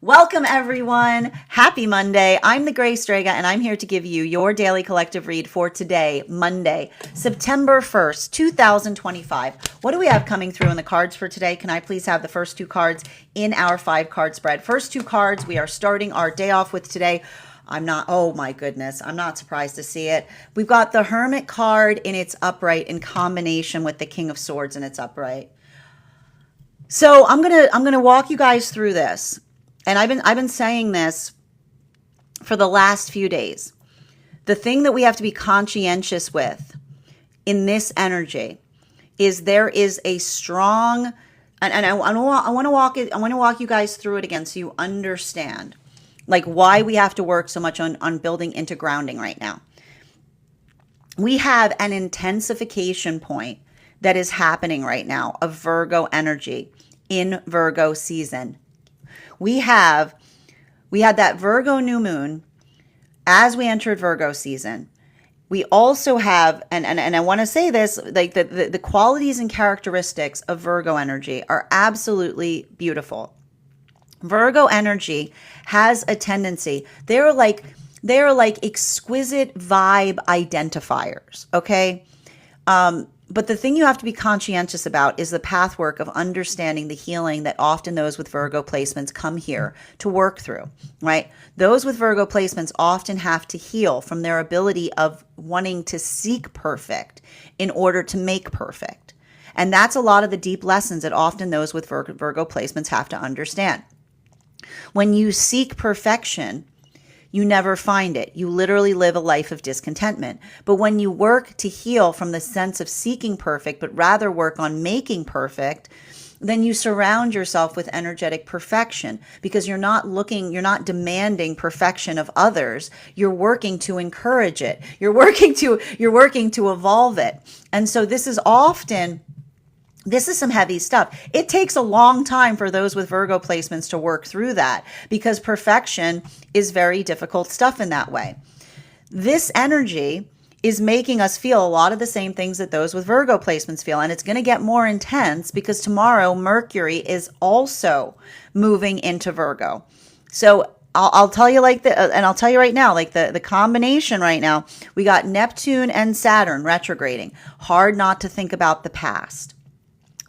Welcome, everyone. Happy Monday. I'm the Gray Strega, and I'm here to give you your daily collective read for today, Monday, September 1st, 2025. What do we have coming through in the cards for today? Can I please have the first two cards in our 5-card spread? First two cards we are starting our day off with today. Oh my goodness, I'm not surprised to see it. We've got the Hermit card in its upright in combination with the King of Swords in its upright. So I'm gonna walk you guys through this. And I've been saying this for the last few days. The thing that we have to be conscientious with in this energy is there is a strong, and I want to walk you guys through it again so you understand like why we have to work so much on building into grounding right now. We have an intensification point that is happening right now of Virgo energy in Virgo season. We had that Virgo new moon as we entered Virgo season. We also have, and I want to say this, like the qualities and characteristics of Virgo energy are absolutely beautiful. Virgo energy has a tendency, they're like exquisite vibe identifiers, okay? But the thing you have to be conscientious about is the pathwork of understanding the healing that often those with Virgo placements come here to work through, right? Those with Virgo placements often have to heal from their ability of wanting to seek perfect in order to make perfect. And that's a lot of the deep lessons that often those with Virgo placements have to understand. When you seek perfection, you never find it. You literally live a life of discontentment. But when you work to heal from the sense of seeking perfect, but rather work on making perfect, then you surround yourself with energetic perfection because you're not demanding perfection of others. You're working to encourage it. You're working to evolve it. And so this is some heavy stuff. It takes a long time for those with Virgo placements to work through that because perfection is very difficult stuff in that way. This energy is making us feel a lot of the same things that those with Virgo placements feel. And it's going to get more intense because tomorrow Mercury is also moving into Virgo. So I'll tell you and I'll tell you right now, like the combination right now, we got Neptune and Saturn retrograding. Hard not to think about the past.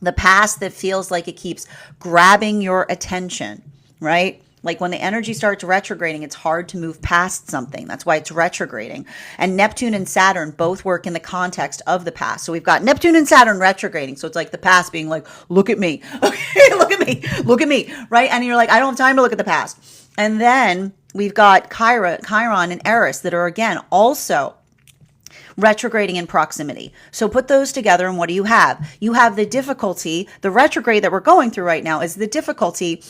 The past that feels like it keeps grabbing your attention, right? Like when the energy starts retrograding, it's hard to move past something. That's why it's retrograding. And Neptune and Saturn both work in the context of the past. So we've got Neptune and Saturn retrograding. So it's like the past being like, look at me. Okay, look at me, right? And you're like, I don't have time to look at the past. And then we've got Chiron and Eris that are again also retrograding in proximity. So put those together and what do you have? You have the difficulty, the retrograde that we're going through right now is the difficulty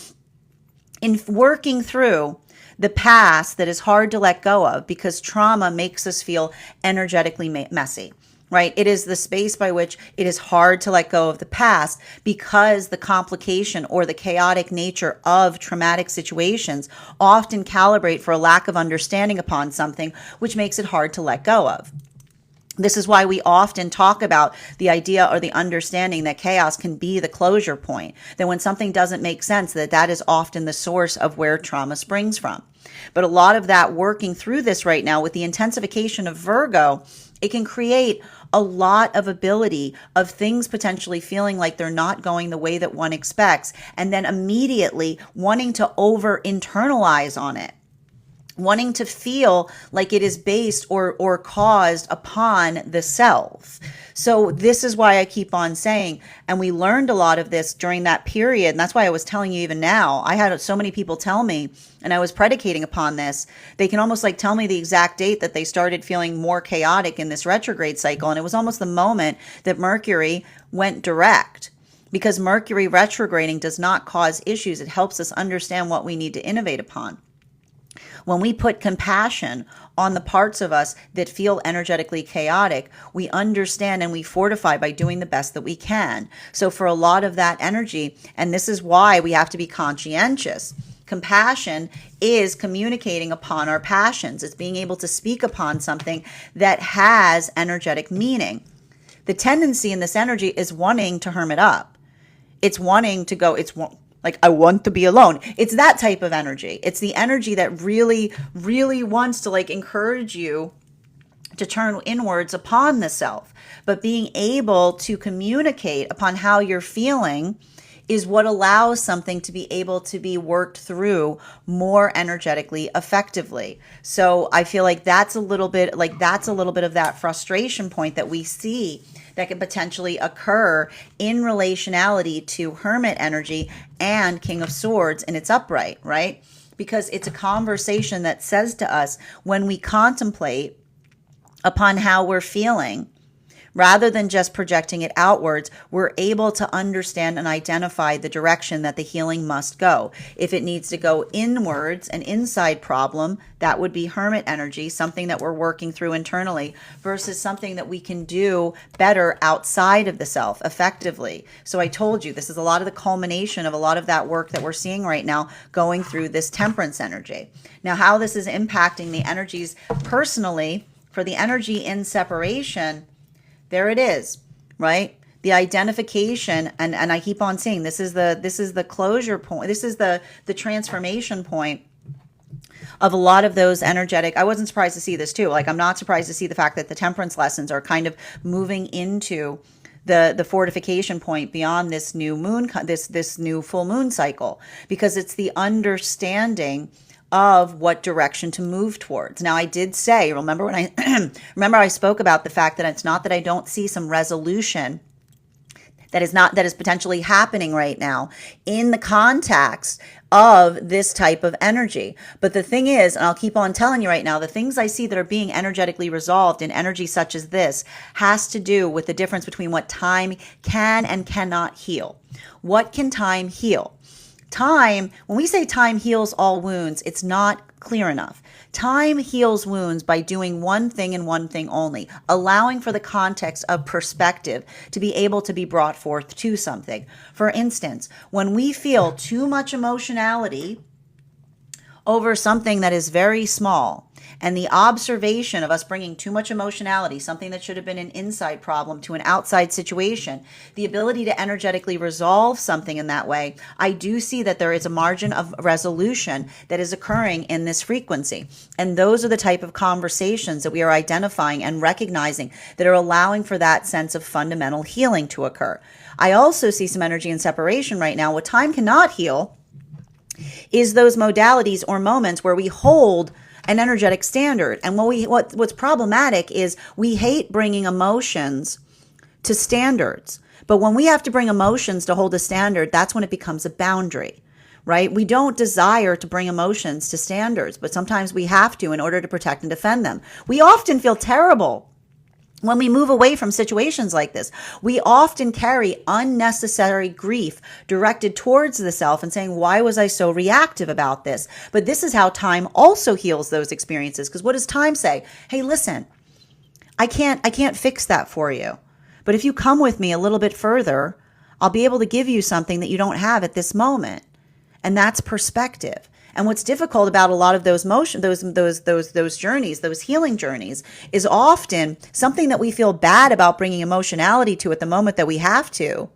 in working through the past that is hard to let go of because trauma makes us feel energetically messy, right? It is the space by which it is hard to let go of the past because the complication or the chaotic nature of traumatic situations often calibrate for a lack of understanding upon something, which makes it hard to let go of. This is why we often talk about the idea or the understanding that chaos can be the closure point, that when something doesn't make sense, that is often the source of where trauma springs from. But a lot of that working through this right now with the intensification of Virgo, it can create a lot of ability of things potentially feeling like they're not going the way that one expects, and then immediately wanting to over-internalize on it. Wanting to feel like it is based or caused upon the self. So this is why I keep on saying, and we learned a lot of this during that period, and that's why I was telling you even now, I had so many people tell me, and I was predicating upon this, they can almost like tell me the exact date that they started feeling more chaotic in this retrograde cycle, and it was almost the moment that Mercury went direct. Because Mercury retrograding does not cause issues, it helps us understand what we need to innovate upon. When we put compassion on the parts of us that feel energetically chaotic, we understand and we fortify by doing the best that we can. So for a lot of that energy, and this is why we have to be conscientious, compassion is communicating upon our passions. It's being able to speak upon something that has energetic meaning. The tendency in this energy is wanting to hermit up. It's wanting to go, Like, I want to be alone. It's that type of energy. It's the energy that really, really wants to like encourage you to turn inwards upon the self. But being able to communicate upon how you're feeling is what allows something to be able to be worked through more energetically effectively. So I feel like that's a little bit of that frustration point that we see that can potentially occur in relationality to Hermit energy and King of Swords in its upright, right? Because it's a conversation that says to us, when we contemplate upon how we're feeling, rather than just projecting it outwards, we're able to understand and identify the direction that the healing must go. If it needs to go inwards, an inside problem, that would be Hermit energy, something that we're working through internally, versus something that we can do better outside of the self effectively. So I told you, this is a lot of the culmination of a lot of that work that we're seeing right now going through this Temperance energy. Now, how this is impacting the energies personally, for the energy in separation, there it is, right? The identification, and I keep on saying this is the closure point. This is the transformation point of a lot of those energetic. I wasn't surprised to see this too. Like, I'm not surprised to see the fact that the Temperance lessons are kind of moving into the fortification point beyond this new moon, this new full moon cycle, because it's the understanding of what direction to move towards. Now, I did say, remember when I spoke about the fact that it's not that I don't see some resolution that is potentially happening right now in the context of this type of energy. But the thing is, and I'll keep on telling you right now, the things I see that are being energetically resolved in energy such as this has to do with the difference between what time can and cannot heal. What can time heal? Time, when we say time heals all wounds, it's not clear enough. Time heals wounds by doing one thing and one thing only, allowing for the context of perspective to be able to be brought forth to something. For instance, when we feel too much emotionality over something that is very small, and the observation of us bringing too much emotionality, something that should have been an inside problem, to an outside situation, the ability to energetically resolve something in that way, I do see that there is a margin of resolution that is occurring in this frequency. And those are the type of conversations that we are identifying and recognizing that are allowing for that sense of fundamental healing to occur. I also see some energy in separation right now. What time cannot heal is those modalities or moments where we hold an energetic standard. And what's problematic is we hate bringing emotions to standards. But when we have to bring emotions to hold a standard, that's when it becomes a boundary, right? We don't desire to bring emotions to standards, but sometimes we have to in order to protect and defend them. We often feel terrible when we move away from situations like this. We often carry unnecessary grief directed towards the self and saying, why was I so reactive about this? But this is how time also heals those experiences. Because what does time say? Hey, listen, I can't fix that for you. But if you come with me a little bit further, I'll be able to give you something that you don't have at this moment. And that's perspective. And what's difficult about a lot of those those journeys, those healing journeys, is often something that we feel bad about bringing emotionality to at the moment that we have to.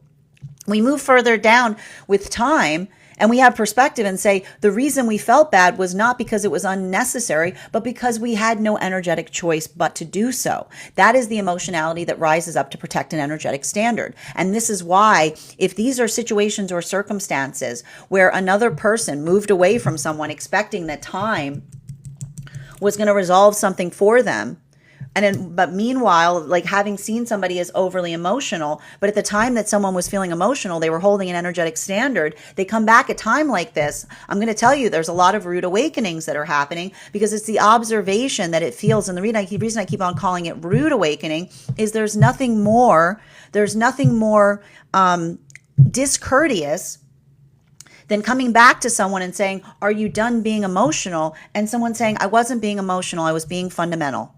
We move further down with time and we have perspective and say the reason we felt bad was not because it was unnecessary, but because we had no energetic choice but to do so. That is the emotionality that rises up to protect an energetic standard. And this is why, if these are situations or circumstances where another person moved away from someone expecting that time was going to resolve something for them, but meanwhile, like having seen somebody as overly emotional, but at the time that someone was feeling emotional, they were holding an energetic standard. They come back at time like this. I'm going to tell you, there's a lot of rude awakenings that are happening because it's the observation that it feels. And the reason I keep on calling it rude awakening is there's nothing more discourteous than coming back to someone and saying, are you done being emotional? And someone saying, I wasn't being emotional. I was being fundamental.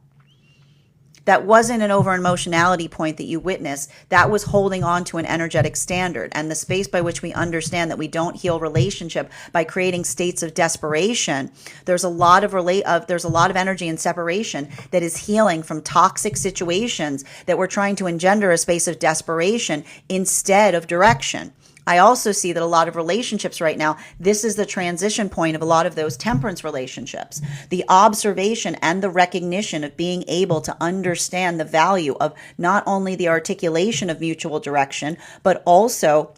That wasn't an over-emotionality point that you witnessed. That was holding on to an energetic standard. And the space by which we understand that we don't heal relationship by creating states of desperation, there's a lot of energy in separation that is healing from toxic situations that we're trying to engender a space of desperation instead of direction. I also see that a lot of relationships right now, this is the transition point of a lot of those temperance relationships. The observation and the recognition of being able to understand the value of not only the articulation of mutual direction, but also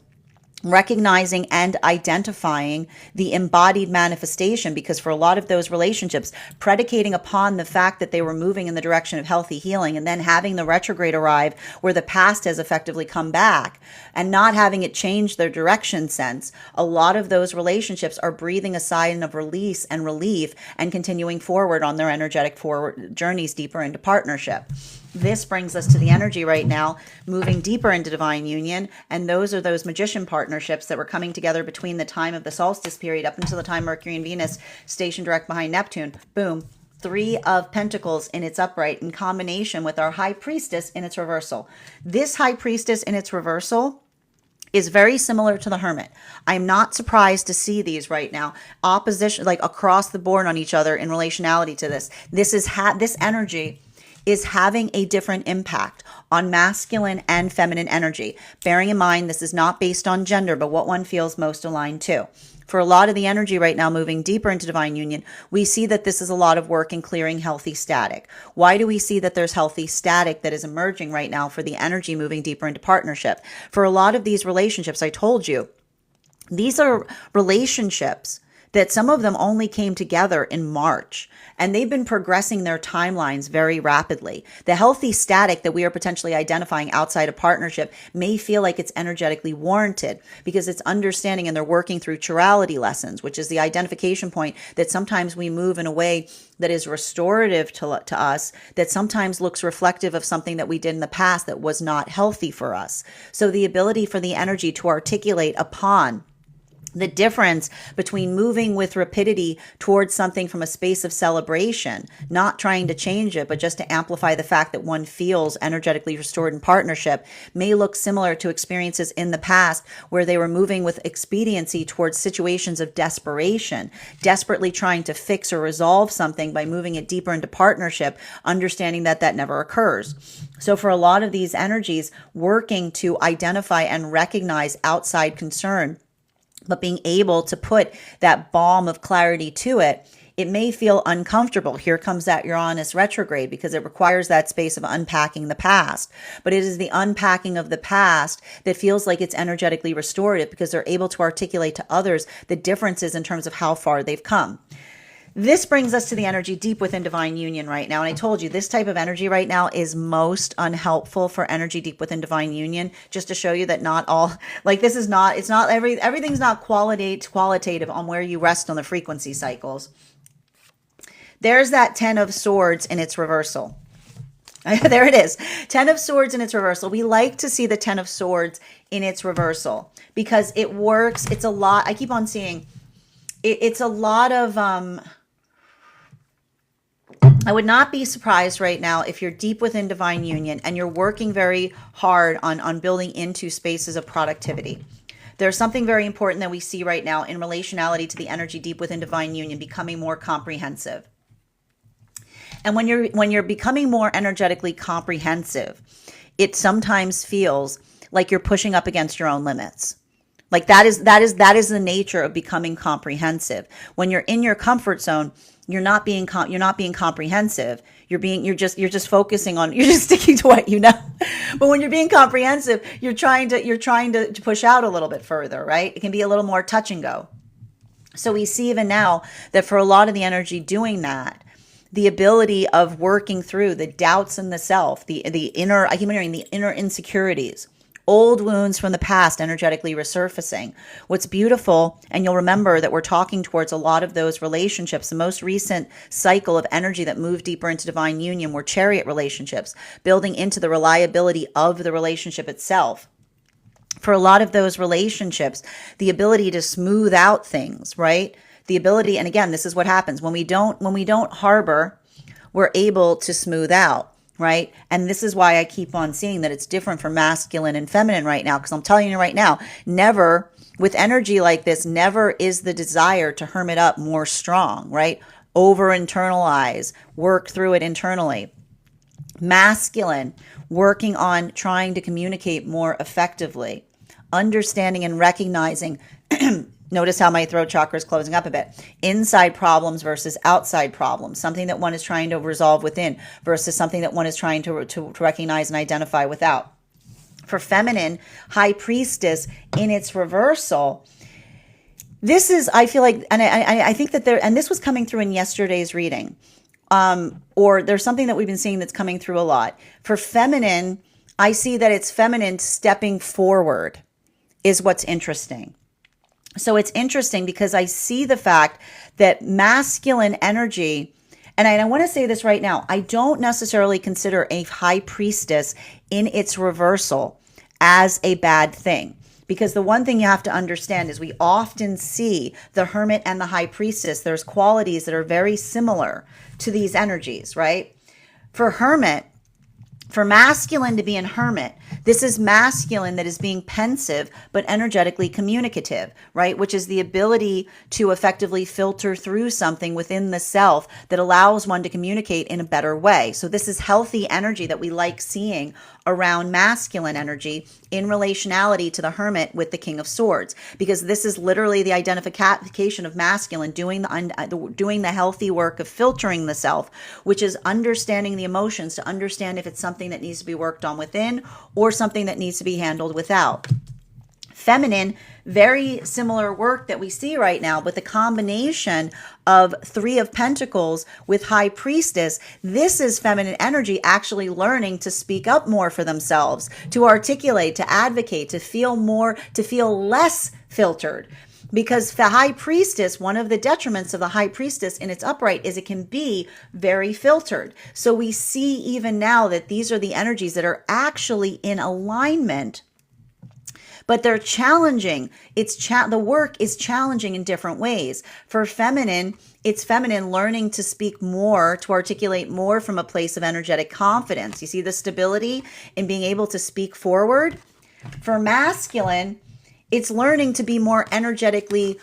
recognizing and identifying the embodied manifestation, because for a lot of those relationships, predicating upon the fact that they were moving in the direction of healthy healing and then having the retrograde arrive where the past has effectively come back and not having it change their direction sense, a lot of those relationships are breathing a sigh of release and relief and continuing forward on their energetic forward journeys deeper into partnership. This brings us to the energy right now, moving deeper into divine union. And those are those magician partnerships that were coming together between the time of the solstice period up until the time Mercury and Venus stationed direct behind Neptune. Boom. 3 of Pentacles in its upright in combination with our High Priestess in its reversal. This High Priestess in its reversal is very similar to the Hermit. I'm not surprised to see these right now. Opposition, like across the board on each other in relationality to this. This energy is having a different impact on masculine and feminine energy. Bearing in mind, this is not based on gender, but what one feels most aligned to. For a lot of the energy right now moving deeper into divine union, we see that this is a lot of work in clearing healthy static. Why do we see that there's healthy static that is emerging right now for the energy moving deeper into partnership? For a lot of these relationships, I told you, these are relationships that some of them only came together in March, and they've been progressing their timelines very rapidly. The healthy static that we are potentially identifying outside of partnership may feel like it's energetically warranted because it's understanding and they're working through chirality lessons, which is the identification point that sometimes we move in a way that is restorative to us, that sometimes looks reflective of something that we did in the past that was not healthy for us. So the ability for the energy to articulate upon the difference between moving with rapidity towards something from a space of celebration, not trying to change it, but just to amplify the fact that one feels energetically restored in partnership, may look similar to experiences in the past where they were moving with expediency towards situations of desperation, desperately trying to fix or resolve something by moving it deeper into partnership, understanding that that never occurs. So for a lot of these energies, working to identify and recognize outside concern, but being able to put that balm of clarity to it, it may feel uncomfortable. Here comes that Uranus retrograde because it requires that space of unpacking the past. But it is the unpacking of the past that feels like it's energetically restorative because they're able to articulate to others the differences in terms of how far they've come. This brings us to the energy deep within divine union right now. And I told you this type of energy right now is most unhelpful for energy deep within divine union, just to show you that not all, like this is not, it's not everything's not qualitative on where you rest on the frequency cycles. There's that 10 of Swords in its reversal. There it is. 10 of Swords in its reversal. We like to see the 10 of Swords in its reversal because it works. It's a lot. I keep on seeing it's a lot of, I would not be surprised right now if you're deep within divine union and you're working very hard on building into spaces of productivity. There's something very important that we see right now in relationality to the energy deep within divine union becoming more comprehensive. And when you're becoming more energetically comprehensive, it sometimes feels like you're pushing up against your own limits. Like that is the nature of becoming comprehensive. When you're in your comfort zone, you're not being comprehensive. You're just focusing on, you're just sticking to what you know. But when you're being comprehensive, you're trying to push out a little bit further, right? It can be a little more touch and go. So we see even now that for a lot of the energy doing that, the ability of working through the doubts in the self, the inner, I keep hearing the inner insecurities, old wounds from the past energetically resurfacing. What's beautiful, and you'll remember that we're talking towards a lot of those relationships. The most recent cycle of energy that moved deeper into divine union were chariot relationships, building into the reliability of the relationship itself. For a lot of those relationships, the ability to smooth out things, right? The ability, and again, this is what happens when we don't harbor, we're able to smooth out. Right? And this is why I keep on seeing that it's different for masculine and feminine right now. Because I'm telling you right now, never, with energy like this, never is the desire to hermit up more strong, right? Over internalize, work through it internally. Masculine, working on trying to communicate more effectively. understanding and recognizing. Notice how my throat chakra is closing up a bit. Inside problems versus outside problems. Something that one is trying to resolve within versus something that one is trying to recognize and identify without. For feminine, high priestess in its reversal, this is, I feel like, and I think that there, and this was coming through in yesterday's reading, or there's something that we've been seeing that's coming through a lot. For feminine, I see that it's feminine stepping forward is what's interesting. So it's interesting because I see the fact that masculine energy, and I want to say this right now, I don't necessarily consider a high priestess in its reversal as a bad thing. Because the one thing you have to understand is we often see the hermit and the high priestess. There's qualities that are very similar to these energies, right? For hermit, for masculine to be in hermit, this is masculine that is being pensive but energetically communicative, right? Which is the ability to effectively filter through something within the self that allows one to communicate in a better way. So this is healthy energy that we like seeing around masculine energy in relationality to the hermit with the King of Swords, because this is literally the identification of masculine doing the healthy work of filtering the self, which is understanding the emotions to understand if it's something that needs to be worked on within or something that needs to be handled without. Feminine, very similar work that we see right now, but the combination of Three of Pentacles with High Priestess, this is feminine energy actually learning to speak up more for themselves, to articulate, to advocate, to feel more, to feel less filtered. Because the High Priestess, one of the detriments of the High Priestess in its upright is it can be very filtered. So we see even now that these are the energies that are actually in alignment, but they're challenging. The work is challenging in different ways. For feminine, it's feminine learning to speak more, to articulate more from a place of energetic confidence. You see the stability in being able to speak forward. For masculine, it's learning to be more energetically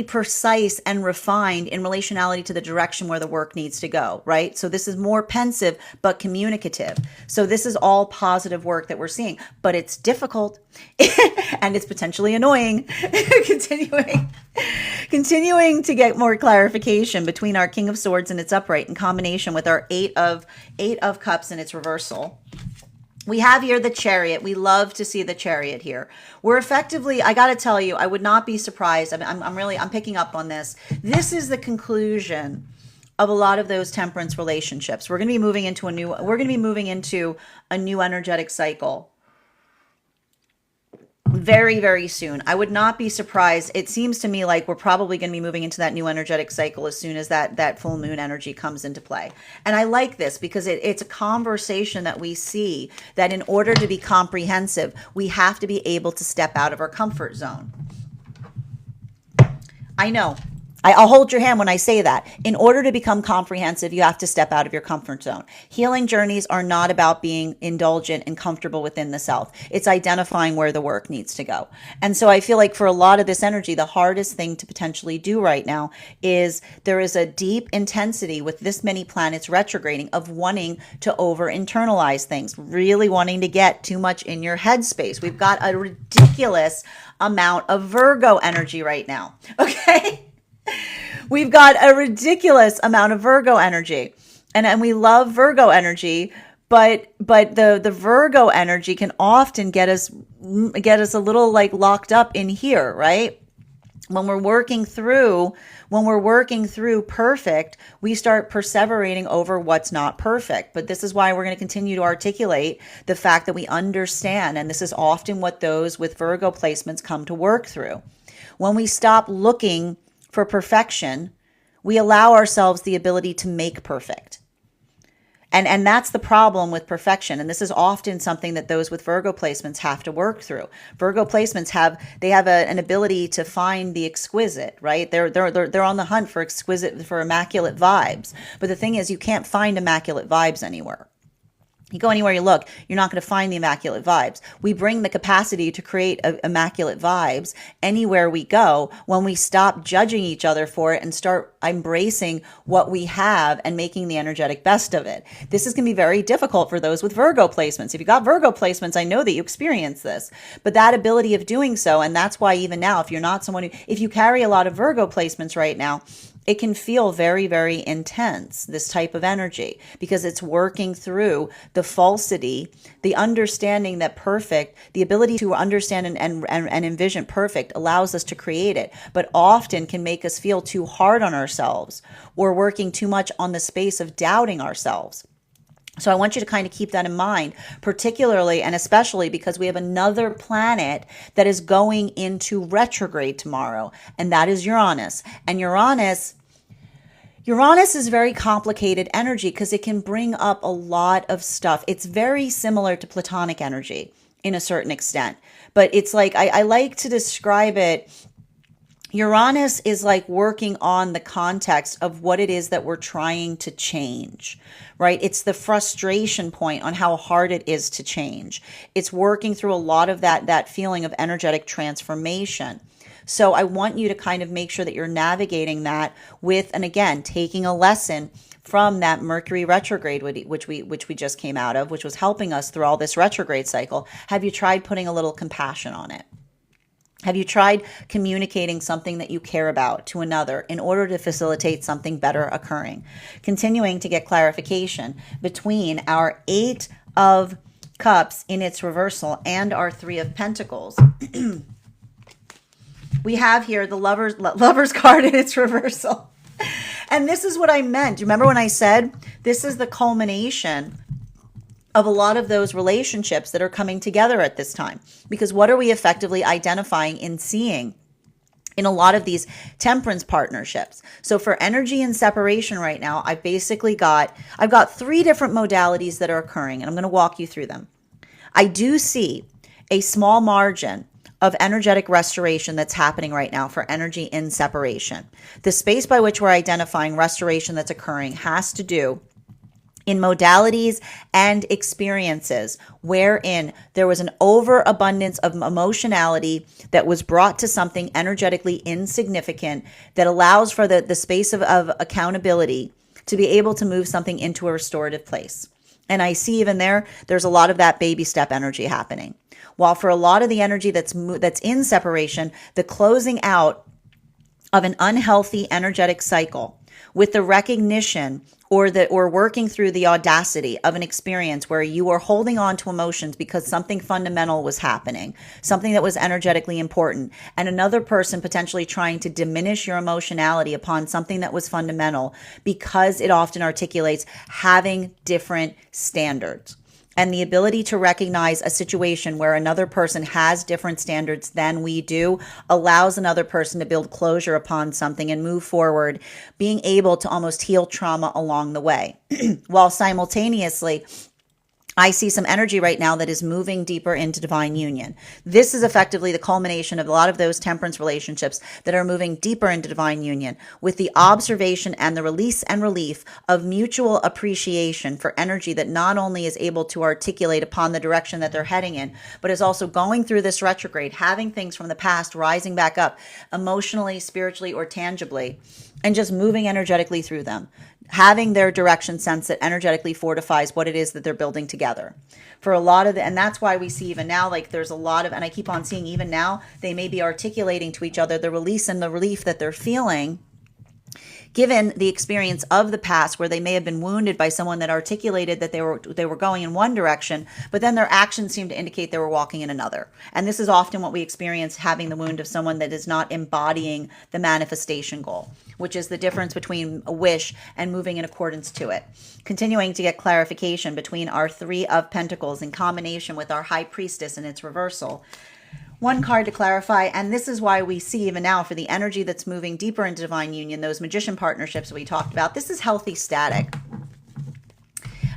precise and refined in relationality to the direction where the work needs to go, right? So this is more pensive, but communicative. So this is all positive work that we're seeing, but it's difficult and it's potentially annoying. Continuing to get more clarification between our King of Swords and its upright in combination with our Eight of Cups and its reversal. We have here the Chariot. We love to see the Chariot here. We're effectively, I got to tell you, I would not be surprised. I'm picking up on this. This is the conclusion of a lot of those temperance relationships. We're going to be moving into a new energetic cycle very, very soon. I would not be surprised. It seems to me like we're probably going to be moving into that new energetic cycle as soon as that full moon energy comes into play. And I like this because it's a conversation that we see that in order to be comprehensive, we have to be able to step out of our comfort zone. I know. I'll hold your hand when I say that. In order to become comprehensive, you have to step out of your comfort zone. Healing journeys are not about being indulgent and comfortable within the self. It's identifying where the work needs to go. And so I feel like for a lot of this energy, the hardest thing to potentially do right now is there is a deep intensity with this many planets retrograding of wanting to over-internalize things, really wanting to get too much in your headspace. We've got a ridiculous amount of Virgo energy right now, okay? We've got a ridiculous amount of Virgo energy, and we love Virgo energy, but the Virgo energy can often get us a little like locked up in here, right? When we're working through perfect, we start perseverating over what's not perfect. But this is why we're going to continue to articulate the fact that we understand, and this is often what those with Virgo placements come to work through. When we stop looking for perfection, we allow ourselves the ability to make perfect. And that's the problem with perfection. And this is often something that those with Virgo placements have to work through. Virgo placements have an ability to find the exquisite, right? They're on the hunt for immaculate vibes. But the thing is, you can't find immaculate vibes anywhere. You go anywhere you look, you're not going to find the immaculate vibes. We bring the capacity to create immaculate vibes anywhere we go when we stop judging each other for it and start embracing what we have and making the energetic best of it. This is going to be very difficult for those with Virgo placements. If you got Virgo placements, I know that you experience this, but that ability of doing so, and that's why even now, if you're not someone who, if you carry a lot of Virgo placements right now, it can feel very, very intense, this type of energy, because it's working through the falsity, the understanding that perfect, the ability to understand and envision perfect allows us to create it, but often can make us feel too hard on ourselves or working too much on the space of doubting ourselves. So I want you to kind of keep that in mind, particularly and especially because we have another planet that is going into retrograde tomorrow, and that is Uranus. And Uranus is very complicated energy because it can bring up a lot of stuff. It's very similar to Platonic energy in a certain extent, but it's like, I like to describe it. Uranus is like working on the context of what it is that we're trying to change, right? It's the frustration point on how hard it is to change. It's working through a lot of that feeling of energetic transformation. So I want you to kind of make sure that you're navigating that with, and again, taking a lesson from that Mercury retrograde, which we just came out of, which was helping us through all this retrograde cycle. Have you tried putting a little compassion on it? Have you tried communicating something that you care about to another in order to facilitate something better occurring? Continuing to get clarification between our Eight of Cups in its reversal and our Three of Pentacles. We have here the Lover's card in its reversal. And this is what I meant. Remember when I said this is the culmination of a lot of those relationships that are coming together at this time? Because what are we effectively identifying and seeing in a lot of these temperance partnerships? So for energy and separation right now, I've got three different modalities that are occurring, and I'm going to walk you through them. I do see a small margin of energetic restoration that's happening right now for energy in separation. The space by which we're identifying restoration that's occurring has to do in modalities and experiences wherein there was an overabundance of emotionality that was brought to something energetically insignificant that allows for the space of accountability to be able to move something into a restorative place. And I see even there's a lot of that baby step energy happening. While for a lot of the energy that's in separation, the closing out of an unhealthy energetic cycle with the recognition or working through the audacity of an experience where you are holding on to emotions because something fundamental was happening, something that was energetically important, and another person potentially trying to diminish your emotionality upon something that was fundamental because it often articulates having different standards. And the ability to recognize a situation where another person has different standards than we do allows another person to build closure upon something and move forward, being able to almost heal trauma along the way. While simultaneously, I see some energy right now that is moving deeper into divine union. This is effectively the culmination of a lot of those temperance relationships that are moving deeper into divine union with the observation and the release and relief of mutual appreciation for energy that not only is able to articulate upon the direction that they're heading in, but is also going through this retrograde, having things from the past rising back up emotionally, spiritually, or tangibly, and just moving energetically through them, having their direction sense that energetically fortifies what it is that they're building together. For a lot of and that's why we see even now, like there's a lot of, and I keep on seeing even now, they may be articulating to each other the release and the relief that they're feeling given the experience of the past where they may have been wounded by someone that articulated that they were going in one direction, but then their actions seemed to indicate they were walking in another. And this is often what we experience having the wound of someone that is not embodying the manifestation goal, which is the difference between a wish and moving in accordance to it. Continuing to get clarification between our Three of Pentacles in combination with our High Priestess and its reversal. One card to clarify, and this is why we see even now for the energy that's moving deeper into divine union, those magician partnerships we talked about, this is healthy static.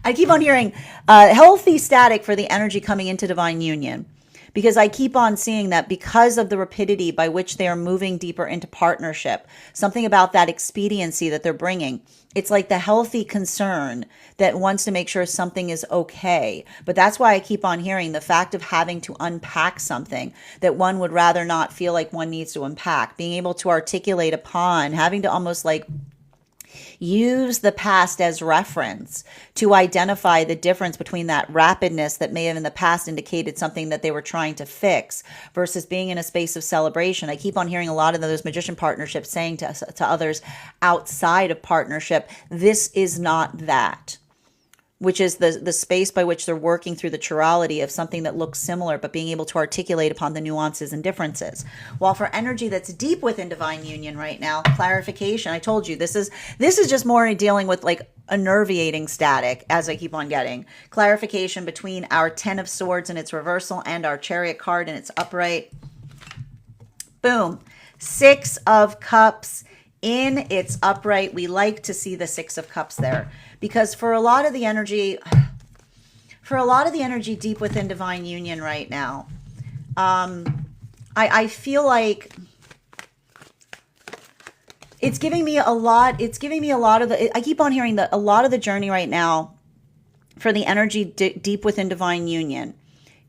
I keep on hearing healthy static for the energy coming into divine union because I keep on seeing that because of the rapidity by which they are moving deeper into partnership, something about that expediency that they're bringing. It's like the healthy concern that wants to make sure something is okay. But that's why I keep on hearing the fact of having to unpack something that one would rather not feel like one needs to unpack, being able to articulate upon, having to almost like use the past as reference to identify the difference between that rapidness that may have in the past indicated something that they were trying to fix versus being in a space of celebration. I keep on hearing a lot of those magician partnerships saying to others outside of partnership, this is not that, which is the space by which they're working through the chirality of something that looks similar, but being able to articulate upon the nuances and differences. While for energy that's deep within divine union right now, clarification, I told you, this is just more dealing with like unnervating static, as I keep on getting. Clarification between our 10 of Swords in its reversal and our Chariot card in its upright. Boom. 6 of Cups in its upright. We like to see the 6 of Cups there. Because for a lot of the energy deep within divine union right now, I feel like it's giving me a lot of the, I keep on hearing that a lot of the journey right now for the energy deep within divine union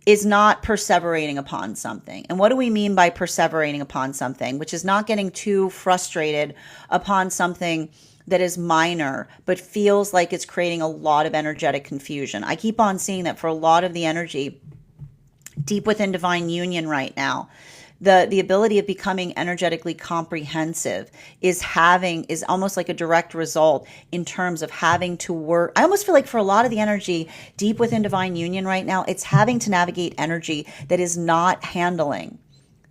is not perseverating upon something. And what do we mean by perseverating upon something? Which is not getting too frustrated upon something that is minor, but feels like it's creating a lot of energetic confusion. I keep on seeing that for a lot of the energy deep within divine union right now, the ability of becoming energetically comprehensive is almost like a direct result in terms of having to work. I almost feel like for a lot of the energy deep within divine union right now, it's having to navigate energy that is not handling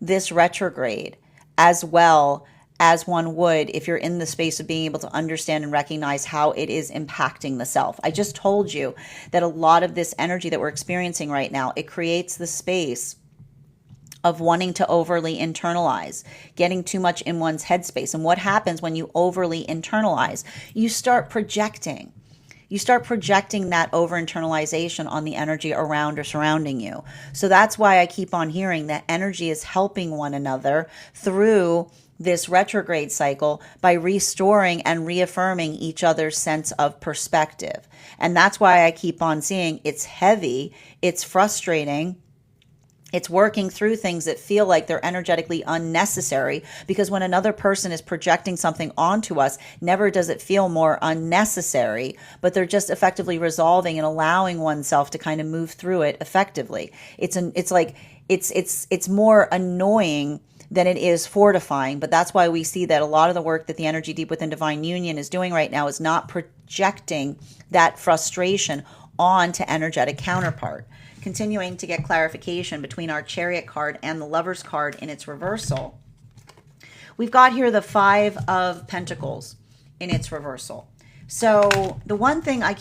this retrograde as well as one would if you're in the space of being able to understand and recognize how it is impacting the self. I just told you that a lot of this energy that we're experiencing right now, it creates the space of wanting to overly internalize, getting too much in one's headspace. And what happens when you overly internalize? You start projecting. You start projecting that over-internalization on the energy around or surrounding you. So that's why I keep on hearing that energy is helping one another through this retrograde cycle by restoring and reaffirming each other's sense of perspective. And that's why I keep on seeing it's heavy, it's frustrating, it's working through things that feel like they're energetically unnecessary, because when another person is projecting something onto us, never does it feel more unnecessary, but they're just effectively resolving and allowing oneself to kind of move through it effectively. It's more annoying than it is fortifying. But that's why we see that a lot of the work that the energy deep within divine union is doing right now is not projecting that frustration onto energetic counterpart. Continuing to get clarification between our Chariot card and the Lovers card in its reversal. We've got here the 5 of Pentacles in its reversal. So the one thing I'm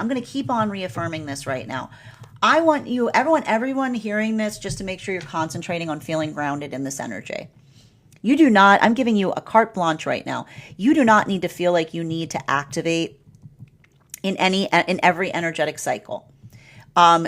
going to keep on reaffirming this right now. I want you, everyone hearing this, just to make sure you're concentrating on feeling grounded in this energy. You do not, I'm giving you a carte blanche right now. You do not need to feel like you need to activate in every energetic cycle.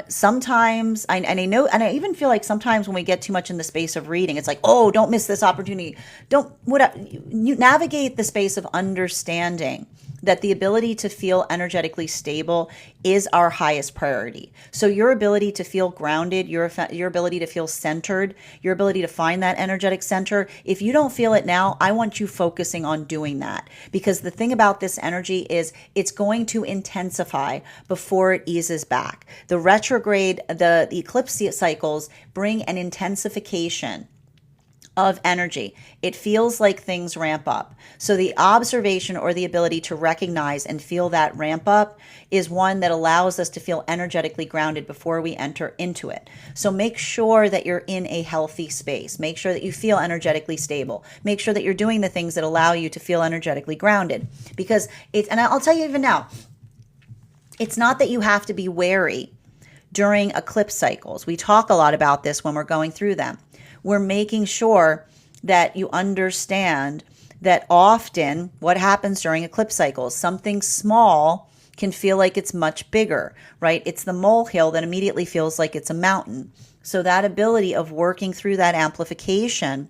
Sometimes, I know, and I even feel like sometimes when we get too much in the space of reading, it's like, oh, don't miss this opportunity. You navigate the space of understanding that the ability to feel energetically stable is our highest priority. So your ability to feel grounded, your ability to feel centered, your ability to find that energetic center, if you don't feel it now, I want you focusing on doing that. Because the thing about this energy is it's going to intensify before it eases back. The retrograde, the eclipse cycles bring an intensification of energy. It feels like things ramp up. So the observation or the ability to recognize and feel that ramp up is one that allows us to feel energetically grounded before we enter into it. So make sure that you're in a healthy space. Make sure that you feel energetically stable. Make sure that you're doing the things that allow you to feel energetically grounded. Because and I'll tell you even now, it's not that you have to be wary during eclipse cycles. We talk a lot about this when we're going through them. We're making sure that you understand that often what happens during eclipse cycles, something small can feel like it's much bigger, right? It's the molehill that immediately feels like it's a mountain. So that ability of working through that amplification,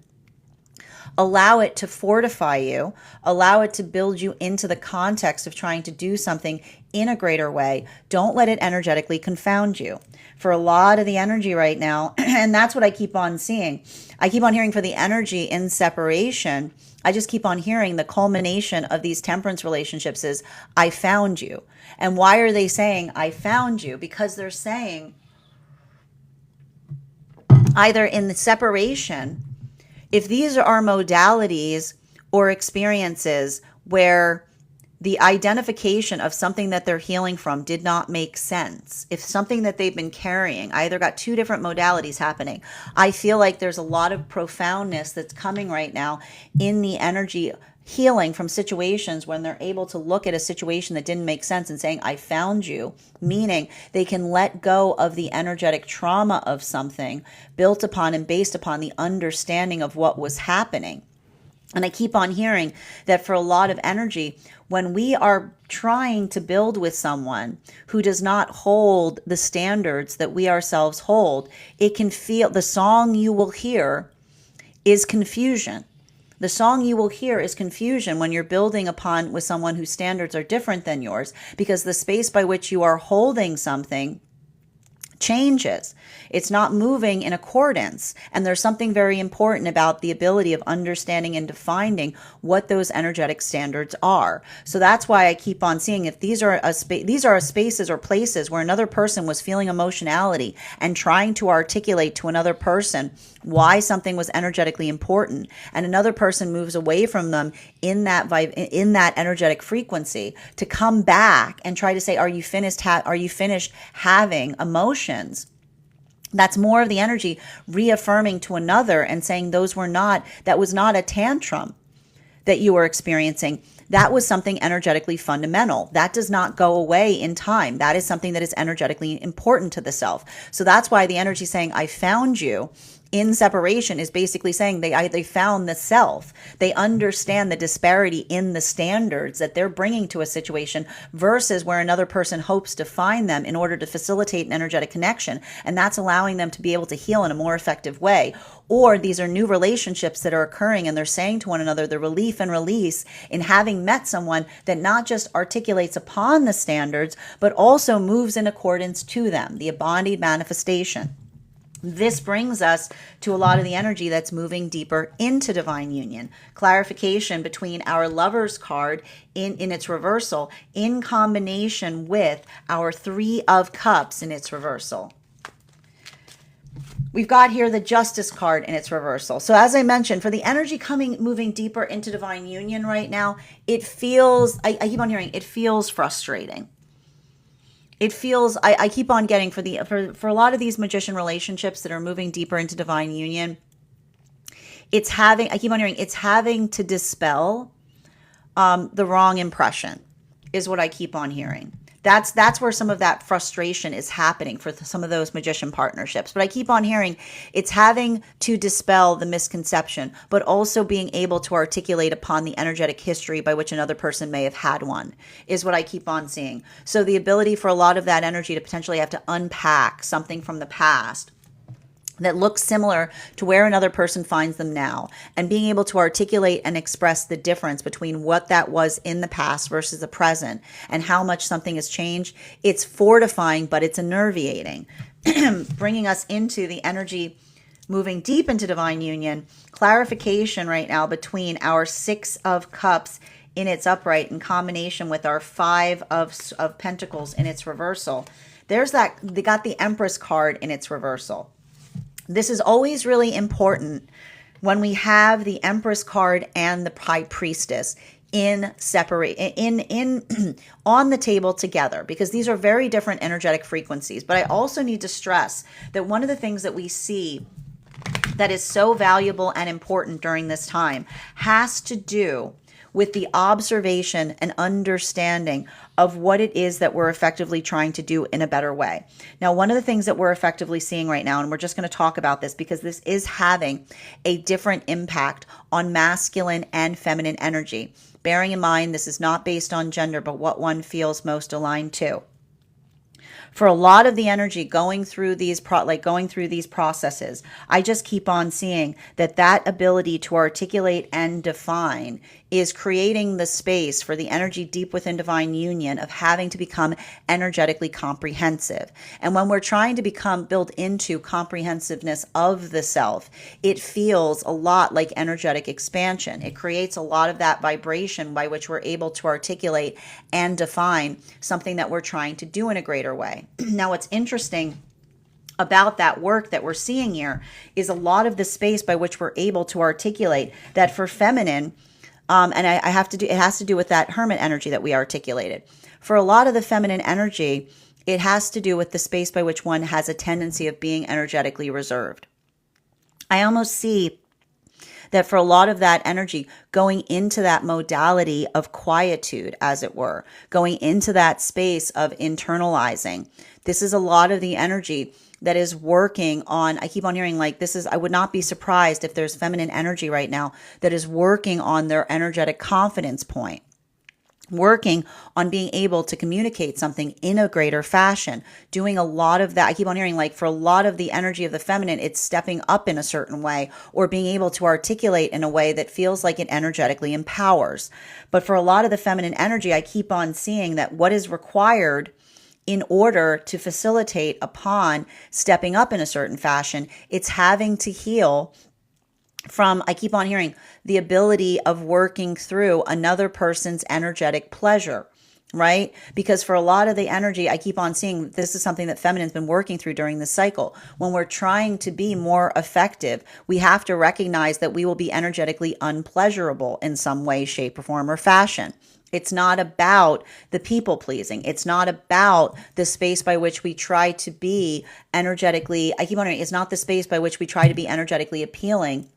allow it to fortify you, allow it to build you into the context of trying to do something in a greater way. Don't let it energetically confound you. For a lot of the energy right now, and that's what I keep on seeing. I keep on hearing for the energy in separation. I just keep on hearing the culmination of these temperance relationships is, I found you. And why are they saying, I found you? Because they're saying either in the separation, if these are modalities or experiences where the identification of something that they're healing from did not make sense, if something that they've been carrying, I either got two different modalities happening. I feel like there's a lot of profoundness that's coming right now in the energy healing from situations when they're able to look at a situation that didn't make sense and saying, I found you, meaning they can let go of the energetic trauma of something built upon and based upon the understanding of what was happening. And I keep on hearing that for a lot of energy, when we are trying to build with someone who does not hold the standards that we ourselves hold, it can feel, the song you will hear is confusion. The song you will hear is confusion when you're building upon with someone whose standards are different than yours, because the space by which you are holding something changes. It's not moving in accordance. And there's something very important about the ability of understanding and defining what those energetic standards are. So that's why I keep on seeing if these are spaces or places where another person was feeling emotionality and trying to articulate to another person why something was energetically important, and another person moves away from them in that in that energetic frequency, to come back and try to say, are you finished having emotions? That's more of the energy reaffirming to another and saying that was not a tantrum that you were experiencing. That was something energetically fundamental. That does not go away in time. That is something that is energetically important to the self. So that's why the energy saying, I found you in separation is basically saying they found the self. They understand the disparity in the standards that they're bringing to a situation versus where another person hopes to find them in order to facilitate an energetic connection. And that's allowing them to be able to heal in a more effective way. Or these are new relationships that are occurring and they're saying to one another the relief and release in having met someone that not just articulates upon the standards, but also moves in accordance to them, the embodied manifestation. This brings us to a lot of the energy that's moving deeper into divine union. Clarification between our Lovers card in its reversal in combination with our Three of Cups in its reversal. We've got here the Justice card in its reversal. So as I mentioned, for the energy moving deeper into divine union right now, it feels, I keep on hearing, it feels frustrating. It feels, I keep on getting for a lot of these magician relationships that are moving deeper into divine union, I keep on hearing, it's having to dispel the wrong impression is what I keep on hearing. That's where some of that frustration is happening for some of those magician partnerships. But I keep on hearing it's having to dispel the misconception, but also being able to articulate upon the energetic history by which another person may have had one is what I keep on seeing. So the ability for a lot of that energy to potentially have to unpack something from the past that looks similar to where another person finds them now, and being able to articulate and express the difference between what that was in the past versus the present and how much something has changed. It's fortifying, but it's enervating, bringing us into the energy moving deep into divine union. Clarification right now between our Six of Cups in its upright in combination with our Five of Pentacles in its reversal. They got the Empress card in its reversal. This is always really important when we have the Empress card and the High Priestess on the table together, because these are very different energetic frequencies. But I also need to stress that one of the things that we see that is so valuable and important during this time has to do with the observation and understanding of what it is that we're effectively trying to do in a better way. Now, one of the things that we're effectively seeing right now, and we're just going to talk about this because this is having a different impact on masculine and feminine energy. Bearing in mind, this is not based on gender, but what one feels most aligned to. For a lot of the energy going through these going through these processes, I just keep on seeing that ability to articulate and define is creating the space for the energy deep within divine union of having to become energetically comprehensive. And when we're trying to become built into comprehensiveness of the self, it feels a lot like energetic expansion. It creates a lot of that vibration by which we're able to articulate and define something that we're trying to do in a greater way. Now, what's interesting about that work that we're seeing here is a lot of the space by which we're able to articulate that for feminine, and I have to do, it has to do with that hermit energy that we articulated. For a lot of the feminine energy, it has to do with the space by which one has a tendency of being energetically reserved. I almost see that for a lot of that energy going into that modality of quietude, as it were, going into that space of internalizing. This is a lot of the energy that is working on, I keep on hearing like this is, I would not be surprised if there's feminine energy right now that is working on their energetic confidence point, working on being able to communicate something in a greater fashion, doing a lot of that. I keep on hearing like for a lot of the energy of the feminine, it's stepping up in a certain way or being able to articulate in a way that feels like it energetically empowers. But for a lot of the feminine energy, I keep on seeing that what is required in order to facilitate upon stepping up in a certain fashion, it's having to heal from, I keep on hearing, the ability of working through another person's energetic pleasure, right? Because for a lot of the energy, I keep on seeing this is something that feminine's been working through during this cycle. When we're trying to be more effective, we have to recognize that we will be energetically unpleasurable in some way, shape, or form, or fashion. It's not about the people pleasing. It's not about the space by which we try to be energetically, I keep wondering, it's not the space by which we try to be energetically appealing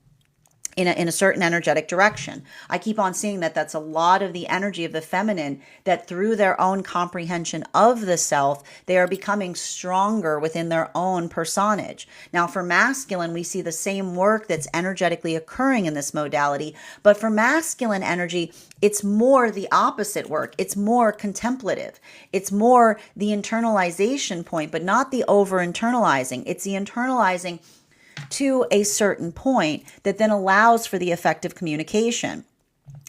in a certain energetic direction. I keep on seeing that that's a lot of the energy of the feminine, that through their own comprehension of the self, they are becoming stronger within their own personage. Now, for masculine, we see the same work that's energetically occurring in this modality, but for masculine energy, it's more the opposite work. It's more contemplative. It's more the internalization point, but not the over-internalizing. It's the internalizing to a certain point that then allows for the effective communication.